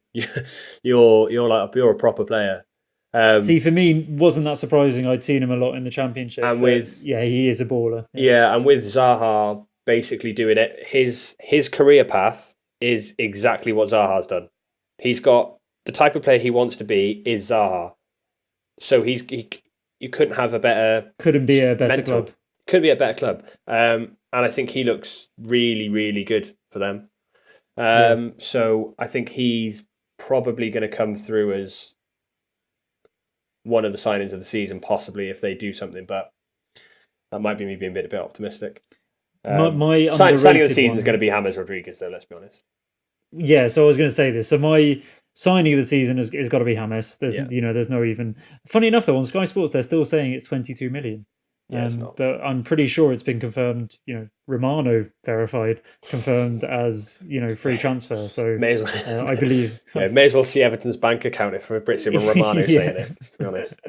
a proper player. See, for me, wasn't that surprising? I'd seen him a lot in the championship. And but with yeah, he is a baller. yeah, and with Zaha basically doing it, his career path is exactly what Zaha's done. He's got the type of player he wants to be is Zaha. So you couldn't have a better Couldn't be a better mental. club. Could be a better club. And I think he looks really, really good for them. So I think he's probably going to come through as one of the signings of the season, possibly if they do something. But that might be me being a bit optimistic. My signing of the underrated season one- is going to be James Rodriguez, though. Let's be honest. Yeah, so I was going to say this. So my signing of the season has got to be James. There's Yeah. There's no even. Funny enough, though, on Sky Sports they're still saying it's 22 million. Yeah, it's not. But I'm pretty sure it's been confirmed. Romano verified, confirmed as free transfer. So May as well, I believe. may as well see Everton's bank account if Fabrizio Romano saying Yeah. it. To be honest.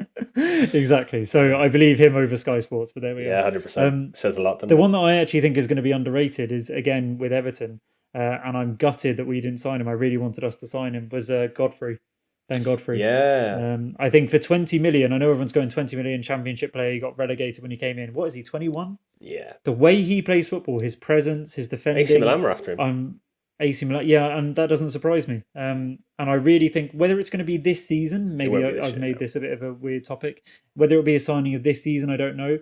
Exactly. So I believe him over Sky Sports. But there we Yeah, are. 100%. Says a lot. The one that I actually think is going to be underrated is again with Everton, and I'm gutted that we didn't sign him. I really wanted us to sign him. Was Ben Godfrey. Yeah. I think for 20 million, I know everyone's going 20 million Championship player. He got relegated when he came in. What is he? 21. Yeah. The way he plays football, his presence, his defending. AC Milan were after him. AC Milan, yeah, and that doesn't surprise me. And I really think whether it's going to be this season, maybe I've made this a bit of a weird topic. Whether it'll be a signing of this season, I don't know.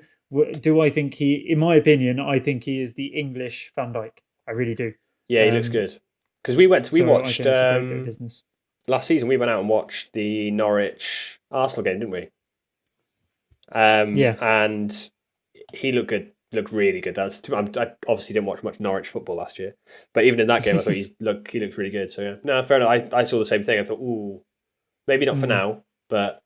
Do I think in my opinion, I think he is the English Van Dijk. I really do. Yeah, he looks good. Because we watched business. Last season. We went out and watched the Norwich Arsenal game, didn't we? And he looked good. Looked really good. I obviously didn't watch much Norwich football last year, but even in that game, I thought he looked really good. So yeah, no, fair enough. I saw the same thing. I thought, ooh, maybe not for now, but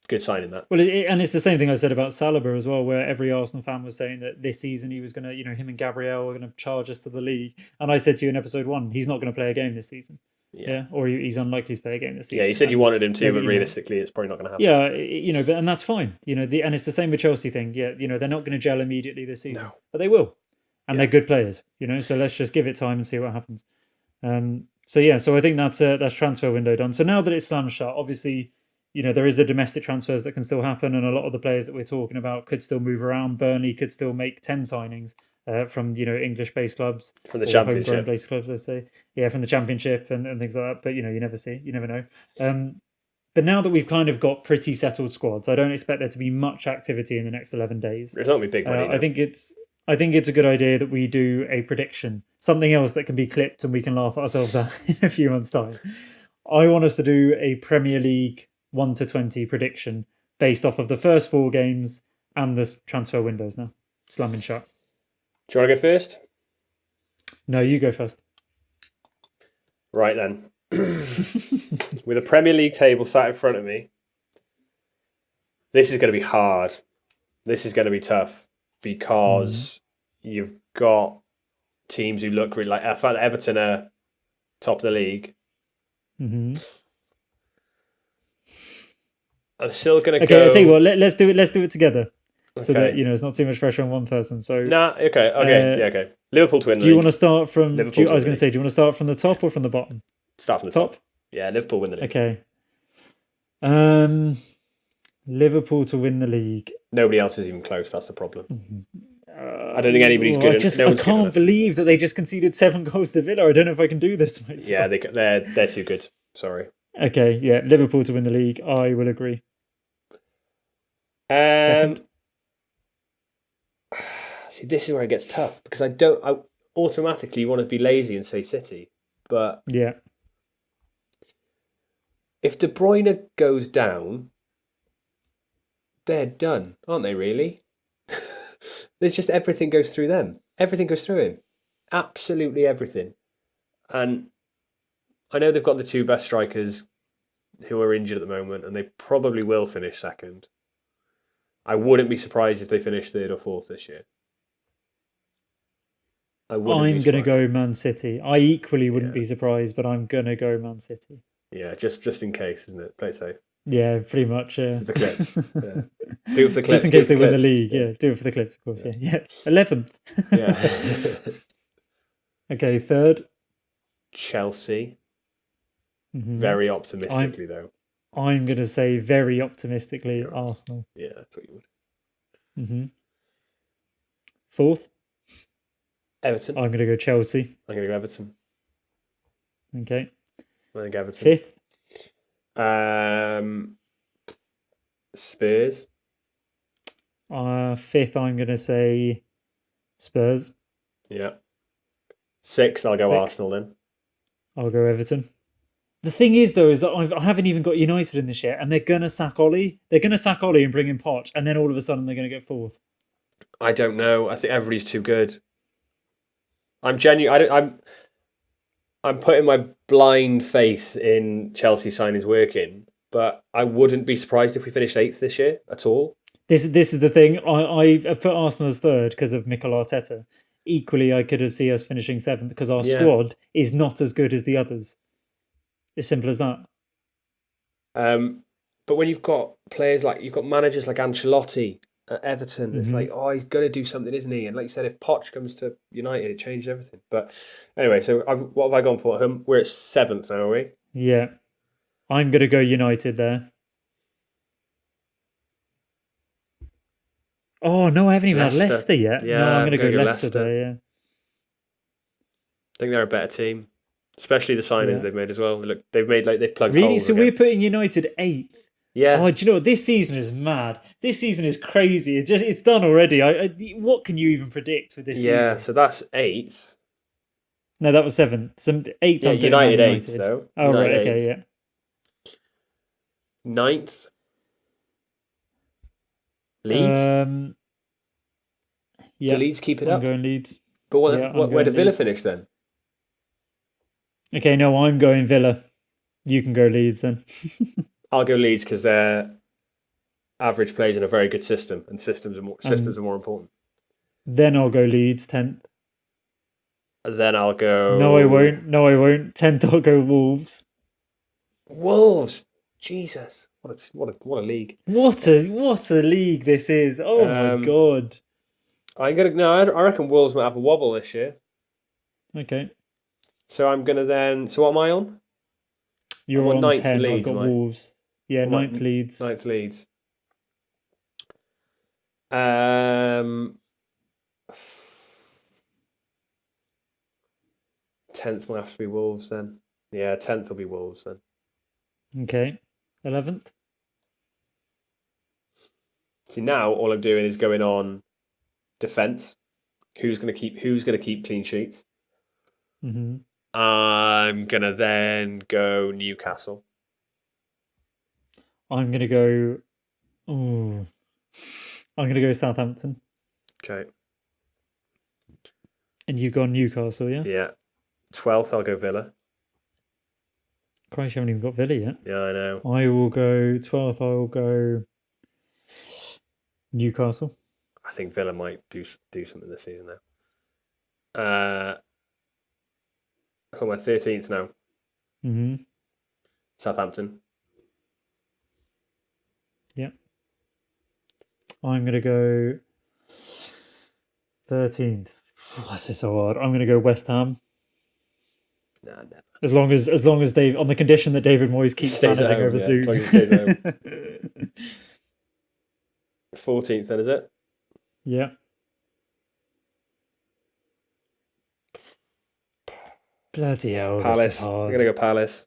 good signing that. Well, and it's the same thing I said about Saliba as well, where every Arsenal fan was saying that this season he was going to, him and Gabriel were going to charge us to the league. And I said to you in episode 1, he's not going to play a game this season. Yeah, or he's unlikely to play a game this season. Yeah, you said you wanted him to, but realistically, it's probably not going to happen. Yeah, and that's fine. And it's the same with Chelsea thing. Yeah, they're not going to gel immediately this season, No. but they will, and they're good players. So let's just give it time and see what happens. So I think that's transfer window done. So now that it's slammed shut, obviously, there is the domestic transfers that can still happen, and a lot of the players that we're talking about could still move around. Burnley could still make 10 signings. From English-based clubs, from the Championship, homegrown-based clubs, let's say, from the Championship and things like that. But you never know. But now that we've kind of got pretty settled squads, I don't expect there to be much activity in the next 11 days. There's not going to be big money. I think it's I think it's a good idea that we do a prediction, something else that can be clipped and we can laugh at ourselves at in a few months' time. I want us to do a Premier League 1 to 20 prediction based off of the first 4 games and the transfer windows now. Slamming shut. Do you want to go first? No, you go first. Right then. With a Premier League table sat in front of me, this is going to be hard. This is going to be tough because you've got teams who look really like. I find Everton are top of the league. Mm-hmm. I'm still going to Okay, go. I'll tell you what. Let's do it. Let's do it together, so that Okay. it's not too much pressure on one person. So Nah. Okay. Yeah. Okay. Liverpool to win the do you league. want to start from? Liverpool I was to win going to say, do you want to start from the top or from the bottom? Start from the top. Yeah, Liverpool win the league. Okay. Liverpool to win the league. Nobody else is even close. That's the problem. I don't think anybody's good. I can't believe that they just conceded 7 goals to Villa. I don't know if I can do this to myself. Yeah, they're too good. Sorry. Okay, yeah, Liverpool to win the league. I will agree. Second. See, this is where it gets tough because I automatically want to be lazy and say City, but yeah, if De Bruyne goes down, they're done, aren't they? Really? There's just everything goes through them. Everything goes through him. Absolutely everything. And I know they've got the 2 best strikers who are injured at the moment, and they probably will finish second. I wouldn't be surprised if they finish 3rd or 4th this year. I'm going to go Man City. I equally wouldn't be surprised, but I'm going to go Man City. Yeah, just in case, isn't it? Play it safe. Yeah, pretty much. For the clips. Yeah. Do it for the clips. Just in case they win the league. Yeah, do it for the clips, of course. Yeah. 11th. Yeah. Okay, 3rd. Chelsea. Mm-hmm. Very optimistically, though. I'm going to say very optimistically Arsenal. Yeah, I thought you would. Mm-hmm. 4th. Everton. I'm going to go Chelsea. I'm going to go Everton. Okay. I think Everton. 5th. Spurs. 5th, I'm going to say Spurs. Yeah. 6th, I'll go Arsenal then. I'll go Everton. The thing is, though, is that I haven't even got United in this yet, and they're going to sack Ollie. They're going to sack Ollie and bring in Poch, and then all of a sudden they're going to get 4th. I don't know. I think everybody's too good. I'm genuine. I'm putting my blind faith in Chelsea signings working, but I wouldn't be surprised if we finished 8th this year at all. This is the thing. I put Arsenal as 3rd because of Mikel Arteta. Equally, I could see us finishing 7th because our squad is not as good as the others. As simple as that. But when you've got you've got managers like Ancelotti at Everton, it's like, oh, he's going to do something, isn't he? And like you said, if Poch comes to United, it changes everything. But anyway, so what have I gone for? We're at 7th now, are we? Yeah. I'm going to go United there. Oh, no, I haven't even had Leicester yet. Yeah, no, I'm going to go Leicester there, yeah. I think they're a better team. Especially the signings they've made as well. Look, they've plugged really? holes So again. we're putting United 8th? Yeah. Oh, do you know what? This season is mad. This season is crazy. It's done already. What can you even predict with this season? Yeah, so that's 8th. No, that was 7th. So 8th. Yeah, United 8th, though. Oh, United right, okay, 8th. yeah. 9th. Leeds? Yeah. Do Leeds keep it up? I'm going Leeds. But where did Villa finish then? Okay, no, I'm going Villa. You can go Leeds then. I'll go Leeds because their average plays in a very good system, and systems are more important. Then I'll go Leeds 10th. Then I'll go. No, I won't. 10th, I'll go Wolves. Wolves, Jesus, what a league! What a league this is! Oh my god! I reckon Wolves might have a wobble this year. Okay. So I'm gonna then. So what am I on? You're on 9th 10. Leeds, I've got Wolves. Yeah, 9th Leeds. 9th Leeds. 10th might have to be Wolves then. Yeah, 10th will be Wolves then. Okay. 11th. See, now all I'm doing is going on defence. Who's gonna keep clean sheets? Mm-hmm. I'm gonna then go Newcastle. I'm gonna go. Oh, I'm gonna go Southampton, Okay. and you've gone Newcastle, yeah. Yeah. 12th, I'll go Villa. Christ, you haven't even got Villa yet. Yeah, I know. I will go 12th. I will go Newcastle. I think Villa might do something this season now. So my 13th now. Mm-hmm. Southampton. Yeah. I'm gonna go 13th. What's this so hard? I'm gonna go West Ham. Nah, never. As long as Dave, on the condition that David Moyes keeps Stays at managing home, over yeah, Zoom. as long as he stays at home. 14th, then, is it? Yeah. Bloody hell, this is Palace. I'm hard. gonna go Palace.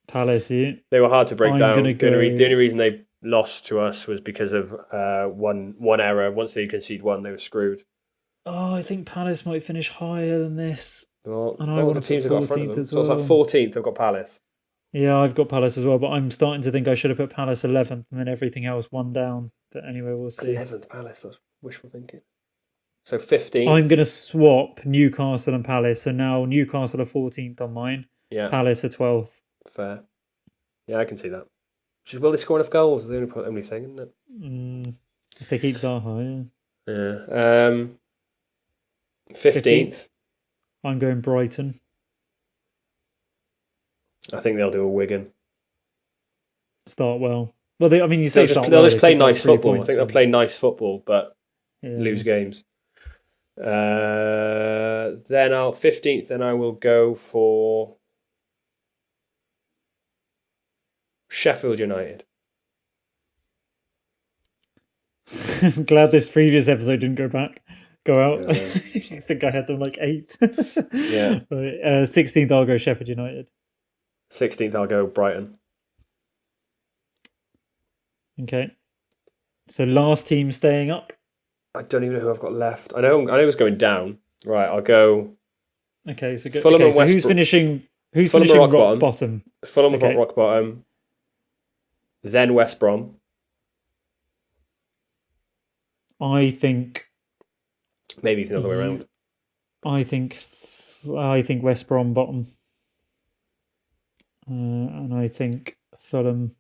Palace, yeah. They were hard to break I'm down. gonna The only go- reason they lost to us was because of one error. Once they concede one, they were screwed. Oh, I think Palace might finish higher than this. Well, And I all would the have teams put have got in front of 14th them. as So it's like well. 14th. I've got Palace. Yeah, I've got Palace as well, but I'm starting to think I should have put Palace 11th and then everything else one down. But anyway, we'll see. 11th Palace. That's wishful thinking. So 15th. I'm going to swap Newcastle and Palace. So now Newcastle are 14th on mine. Yeah, Palace are 12th. fair. Yeah, I can see that. Just will they score enough goals? Is the only thing, isn't it? If they keep Zaha, yeah. Yeah. 15th. I'm going Brighton. I think they'll do a Wigan. Start well. Well, you say They'll just play nice football. football. I think they'll play nice football, but Yeah. lose games. Then 15th. Then I will go for Sheffield United. I'm glad this previous episode didn't go out. Yeah. I think I had them like 8th. Yeah. Right, 16th, I'll go Sheffield United. 16th, I'll go Brighton. Okay. So last team staying up. I don't even know who I've got left. I know it's going down. Right, I'll go. Okay, so Fulham and West who's Brom- finishing? Who's Fulham finishing are rock bottom? Fulham have Okay. got rock bottom. Then West Brom. I think. Maybe even the other way around. I think West Brom bottom, and I think Fulham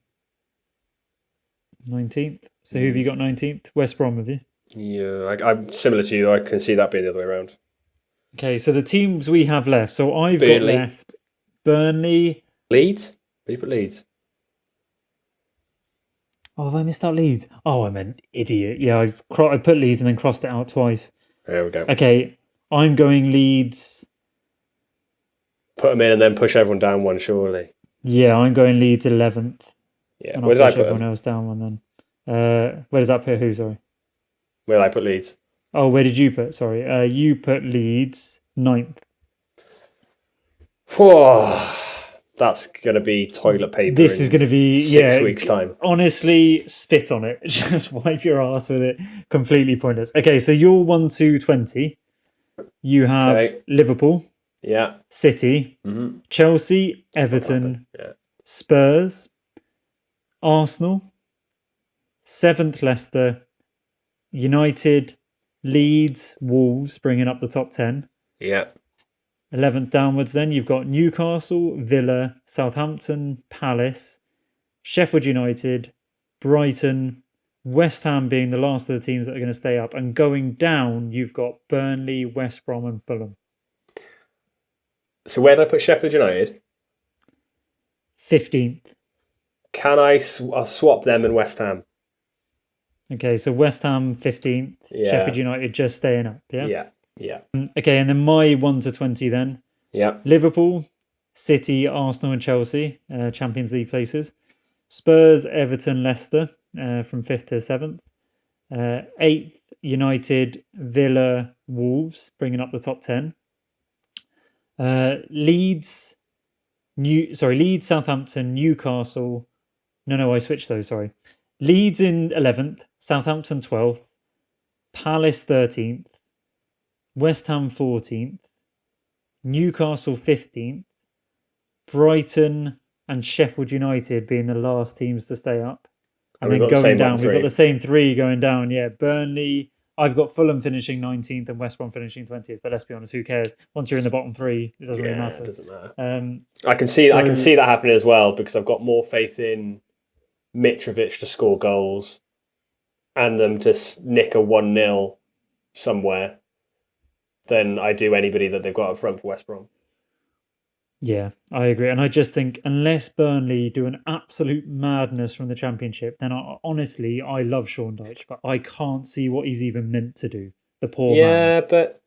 19th. So who have you got 19th? West Brom, have you? Yeah, I'm similar to you. I can see that being the other way around. Okay, so the teams we have left. So I've Burnley. got left Burnley. Leeds? Where do you put Leeds? Oh, have I missed out Leeds? Oh, I'm an idiot. Yeah, I put Leeds and then crossed it out twice. There we go. Okay, I'm going Leeds. Put them in and then push everyone down one, surely. Yeah, I'm going Leeds 11th. Yeah. And Where I'll did I push put everyone them? else down one then. Where does that put who? Sorry. Where did I put Leeds? Oh, where did you put? Sorry. You put Leeds 9th. Whew. That's going to be toilet paper. This is going to be 6 weeks' time. Honestly, spit on it. Just wipe your ass with it. Completely pointless. Okay, so you're 1 to 20. You have Okay. Liverpool, Yeah. City, Mm-hmm. Chelsea, Everton, Yeah. Spurs, Arsenal, 7th Leicester, United, Leeds, Wolves, bringing up the top 10. Yeah. 11th downwards, then you've got Newcastle, Villa, Southampton, Palace, Sheffield United, Brighton, West Ham being the last of the teams that are going to stay up. And going down, you've got Burnley, West Brom, and Fulham. So where did I put Sheffield United? 15th. Can I'll swap them and West Ham? Okay, so West Ham 15th, Yeah. Sheffield United just staying up. Yeah. Yeah. Yeah. Okay, and then my 1 to 20 then. Yeah. Liverpool, City, Arsenal, and Chelsea, Champions League places. Spurs, Everton, Leicester, from 5th to 7th. 8th, United, Villa, Wolves, bringing up the top 10. Leeds, Southampton, Newcastle. No, I switched those, sorry. Leeds in 11th, Southampton 12th, Palace 13th, West Ham 14th, Newcastle 15th, Brighton and Sheffield United being the last teams to stay up. And then going down, we've got the same three going down. Yeah, Burnley. I've got Fulham finishing 19th and West Brom finishing 20th. But let's be honest, who cares? Once you're in the bottom three, it doesn't really matter. It doesn't matter. I can see that happening as well, because I've got more faith in Mitrovic to score goals and them to nick a 1-0 somewhere than I do anybody that they've got up front for West Brom. Yeah, I agree. And I just think unless Burnley do an absolute madness from the Championship, then honestly, I love Sean Dyche, but I can't see what he's even meant to do. The poor man. Yeah, but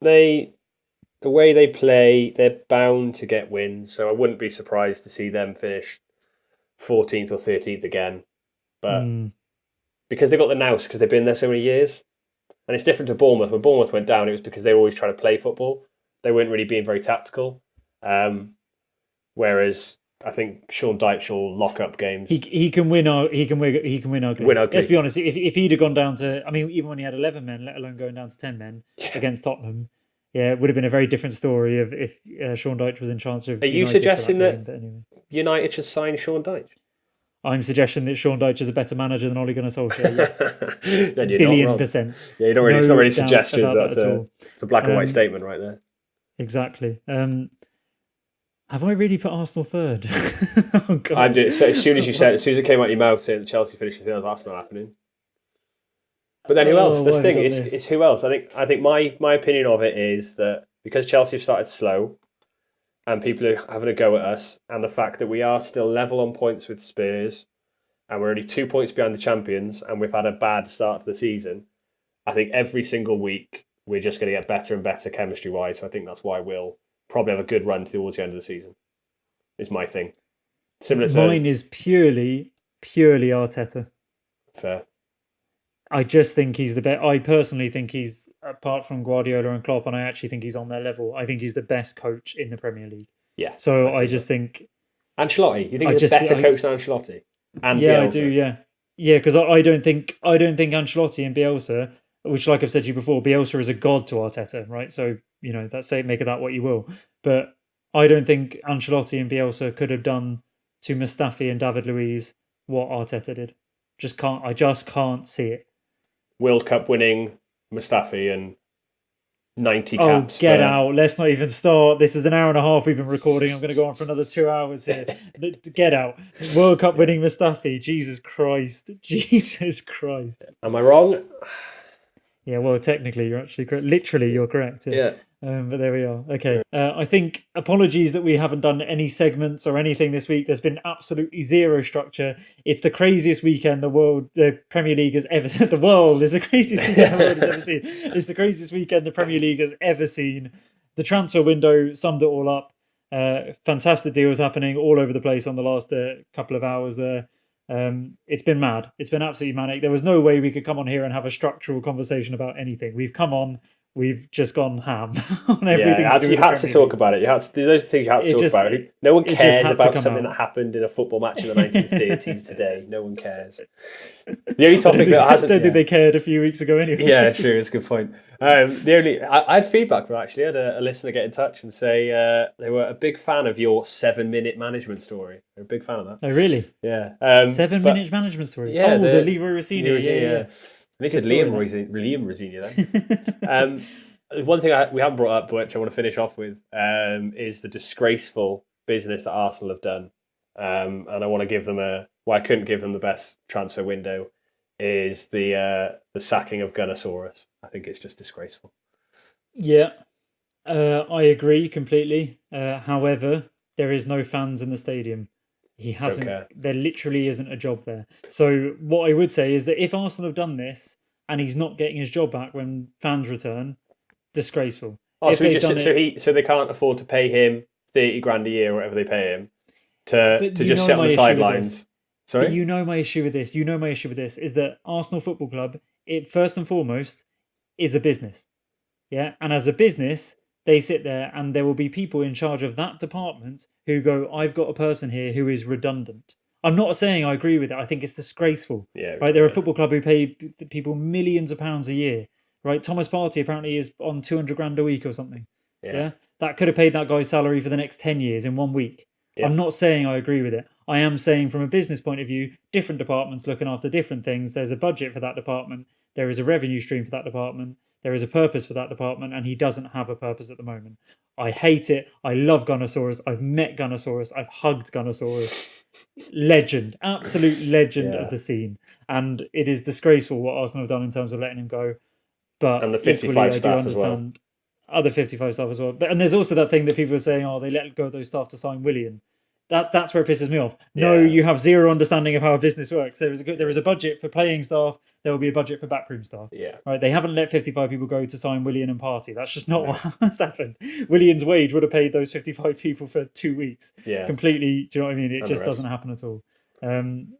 the way they play, they're bound to get wins. So I wouldn't be surprised to see them finish 14th or 13th again. But because they've got the nous, because they've been there so many years. And it's different to Bournemouth. When Bournemouth went down, it was because they were always trying to play football. They weren't really being very tactical. Whereas I think Sean Dyche will lock up games. He can win. He can win ugly. Let's be honest. If he'd have gone down to, I mean, even when he had 11 men, let alone going down to 10 men against Tottenham, yeah, it would have been a very different story if Sean Dyche was in charge of. Are you suggesting that United should sign Sean Dyche? I'm suggesting that Sean Dyche is a better manager than Ole Gunnar Solskjaer. Yes. Then you're billion not wrong. %. Yeah, you don't really. It's not really suggestions. That's it's a black and white statement right there. Exactly. Have I really put Arsenal third? Oh, God. So as soon as it came out of your mouth saying that Chelsea finished third, that's not happening. But then who else? That's the thing. It's who else? I think my opinion of it is that because Chelsea have started slow, and people are having a go at us, and the fact that we are still level on points with Spurs, and we're only 2 points behind the champions, and we've had a bad start to the season, I think every single week we're just going to get better and better chemistry-wise. So I think that's why we'll probably have a good run towards the end of the season. Is my thing. Mine is purely Arteta. Fair. I just think he's the best. I personally think he's, apart from Guardiola and Klopp, and I actually think he's on their level. I think he's the best coach in the Premier League. Yeah. So I just think Ancelotti. You think he's a better coach than Ancelotti? And yeah, Bielsa? I do. Yeah, because I don't think Ancelotti and Bielsa, which, like I've said to you before, Bielsa is a god to Arteta, right? So make of that what you will. But I don't think Ancelotti and Bielsa could have done to Mustafi and David Luiz what Arteta did. I just can't see it. World Cup winning Mustafi and 90 caps. Oh, get out. Let's not even start. This is an hour and a half we've been recording. I'm going to go on for another 2 hours here. Get out. World Cup winning Mustafi. Jesus Christ. Am I wrong? Yeah, well, technically, you're actually correct. Literally, you're correct. Yeah. But there we are. Okay. I think apologies that we haven't done any segments or anything this week. There's been absolutely zero structure. It's the craziest weekend the Premier League has ever seen. The world is the craziest weekend the world has ever seen. It's the craziest weekend the Premier League has ever seen. The transfer window summed it all up. Fantastic deals happening all over the place on the last couple of hours there. It's been mad. It's been absolutely manic. There was no way we could come on here and have a structural conversation about anything. We've come on. We've just gone ham on everything. Yeah, you had to talk about it. There's those things you had to talk about. No one cares about something that happened in a football match in the 1930s today. No one cares. The only topic that hasn't... I don't think they cared a few weeks ago anyway. Yeah, true. It's a good point. I had feedback from actually. I had a listener get in touch and say they were a big fan of your 7-minute management story. They're a big fan of that. Oh, really? Yeah. 7-minute management story? Yeah. Oh, the Leroy Rossini. Yeah. They said Liam Rosini then. One thing we haven't brought up, which I want to finish off with, is the disgraceful business that Arsenal have done. And I want to give them I couldn't give them the best transfer window, is the sacking of Gunnosaurus. I think it's just disgraceful. Yeah, I agree completely. However, there is no fans in the stadium. He hasn't. There literally isn't a job there. So what I would say is that if Arsenal have done this and he's not getting his job back when fans return, disgraceful. Oh, so they can't afford to pay him $30,000 a year or whatever they pay him to just sit on the sidelines. Sorry, but you know my issue with this. Is that Arsenal Football Club, it first and foremost is a business. Yeah, and as a business, they sit there and there will be people in charge of that department who go, I've got a person here who is redundant. I'm not saying I agree with it. I think it's disgraceful. Yeah, right. They're a football club who pay people millions of pounds a year. right? Thomas Partey apparently is on 200 grand a week or something. Yeah. Yeah, that could have paid that guy's salary for the next 10 years in 1 week. Yeah. I'm not saying I agree with it. I am saying from a business point of view, different departments looking after different things. There's a budget for that department. There is a revenue stream for that department. There is a purpose for that department, and he doesn't have a purpose at the moment. I hate it. I love Gunnosaurus. I've met Gunnosaurus. I've hugged Gunnosaurus. Legend, absolute legend Yeah. of the scene. And it is disgraceful what Arsenal have done in terms of letting him go. But And the 55 equally, I do staff as well. understand other 55 staff as well. But and there's also that thing that people are saying, oh, they let go of those staff to sign Willian. That's where it pisses me off. No, Yeah. you have zero understanding of how a business works. There is a budget for playing staff. There will be a budget for backroom staff. Yeah. Right? They haven't let 55 people go to sign Willian and Partey. That's just not what's happened. Willian's wage would have paid those 55 people for 2 weeks. Yeah. Completely. Do you know what I mean? It just doesn't happen at all.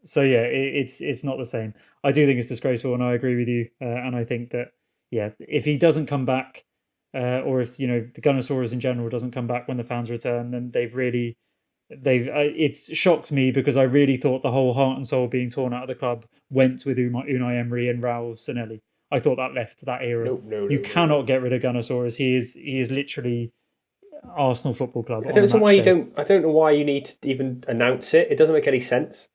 So yeah, it's not the same. I do think it's disgraceful, and I agree with you. And I think that if he doesn't come back, or if the Gunnosaurus in general doesn't come back when the fans return, then it's shocked me, because I really thought the whole heart and soul being torn out of the club went with Unai Emery and Raul Sanelli. I thought that left that era. You cannot get rid of Gunnosaurus. He is literally Arsenal Football Club. I don't know why you need to even announce it. It doesn't make any sense.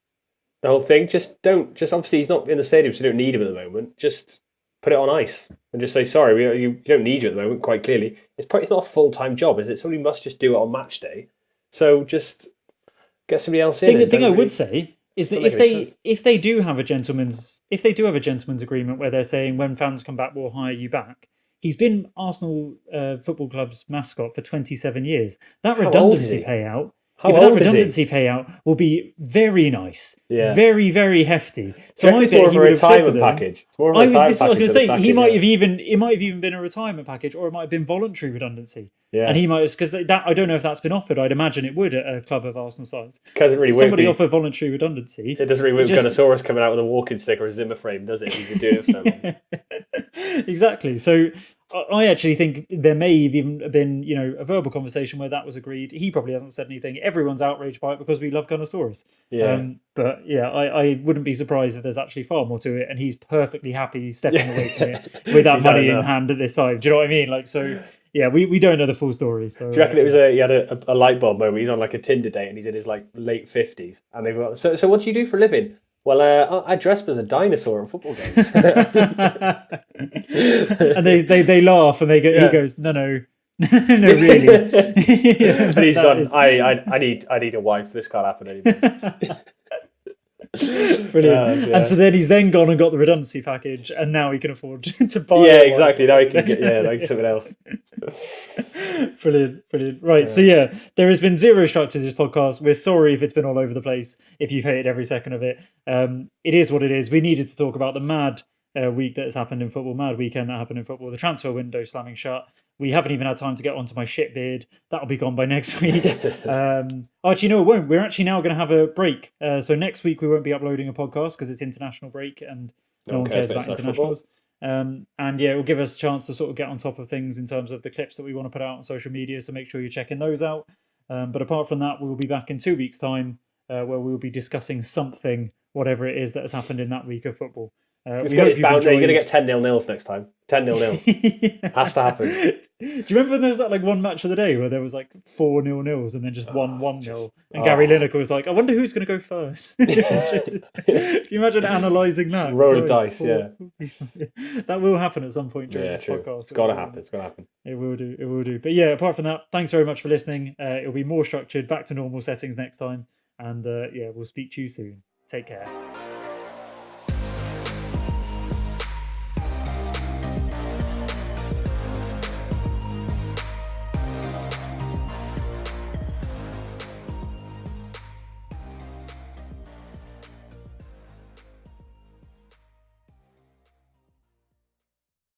The whole thing. Just obviously he's not in the stadium, so you don't need him at the moment. Just put it on ice and just say sorry. You don't need you at the moment. Quite clearly, it's not a full-time job, is it? Somebody must just do it on match day. So just get somebody else in. The thing I would say is that if they do have a gentleman's agreement where they're saying when fans come back we'll hire you back. He's been Arsenal Football Club's mascot for 27 years. That redundancy payout. Payout will be very nice. Yeah. Very, very hefty. So I bet he would have said to them, package. It's more of a retirement package. I was going to say it might have even been a retirement package, or it might have been voluntary redundancy. Yeah. And he might, because I don't know if that's been offered. I'd imagine it would at a club of Arsenal size. Doesn't really somebody offer voluntary redundancy. It doesn't really work. Gunnosaurus coming out with a walking stick or a Zimmer frame, does it? He's been doing it for so long. Exactly. So I actually think there may have even been, a verbal conversation where that was agreed. He probably hasn't said anything. Everyone's outraged by it because we love Gunnosaurus. Yeah. But yeah, I wouldn't be surprised if there's actually far more to it, and he's perfectly happy stepping away from it with that money in hand at this time. Do you know what I mean? Like, so yeah, we don't know the full story. So do you reckon he had a light bulb moment? He's on like a Tinder date and he's in his like late 50s, and they've got so what do you do for a living? Well, I dress as a dinosaur in football games. And they laugh, and he goes, no, really. And he's gone, I need a wife. This can't happen anymore. Brilliant. And so then he's gone and got the redundancy package, and now he can afford to buy. Yeah, exactly. Now he can get like something else. Brilliant. Right. So there has been zero structure to this podcast. We're sorry if it's been all over the place, if you've hated every second of it. It is what it is. We needed to talk about the mad week that has happened in football, mad weekend that happened in football, the transfer window slamming shut. We haven't even had time to get onto my shit beard. That'll be gone by next week. Actually, no, it won't. We're actually now going to have a break. So next week we won't be uploading a podcast because it's international break and no one cares about internationals. And it will give us a chance to sort of get on top of things in terms of the clips that we want to put out on social media. So make sure you're checking those out. But apart from that, we'll be back in 2 weeks' time where we'll be discussing something, whatever it is that has happened in that week of football. You're going to get 10-0 nils next time. 10-0 nils. Has to happen. Do you remember when there was that like one match of the day where there was like 4-0 nils and then just 1-1-0? And Gary Lineker was like, I wonder who's going to go first. Can you imagine analysing that? Roll of dice, yeah. That will happen at some point during this podcast. It's got to happen. It's got to happen. It will do. But yeah, apart from that, thanks very much for listening. It'll be more structured, back to normal settings next time. And we'll speak to you soon. Take care.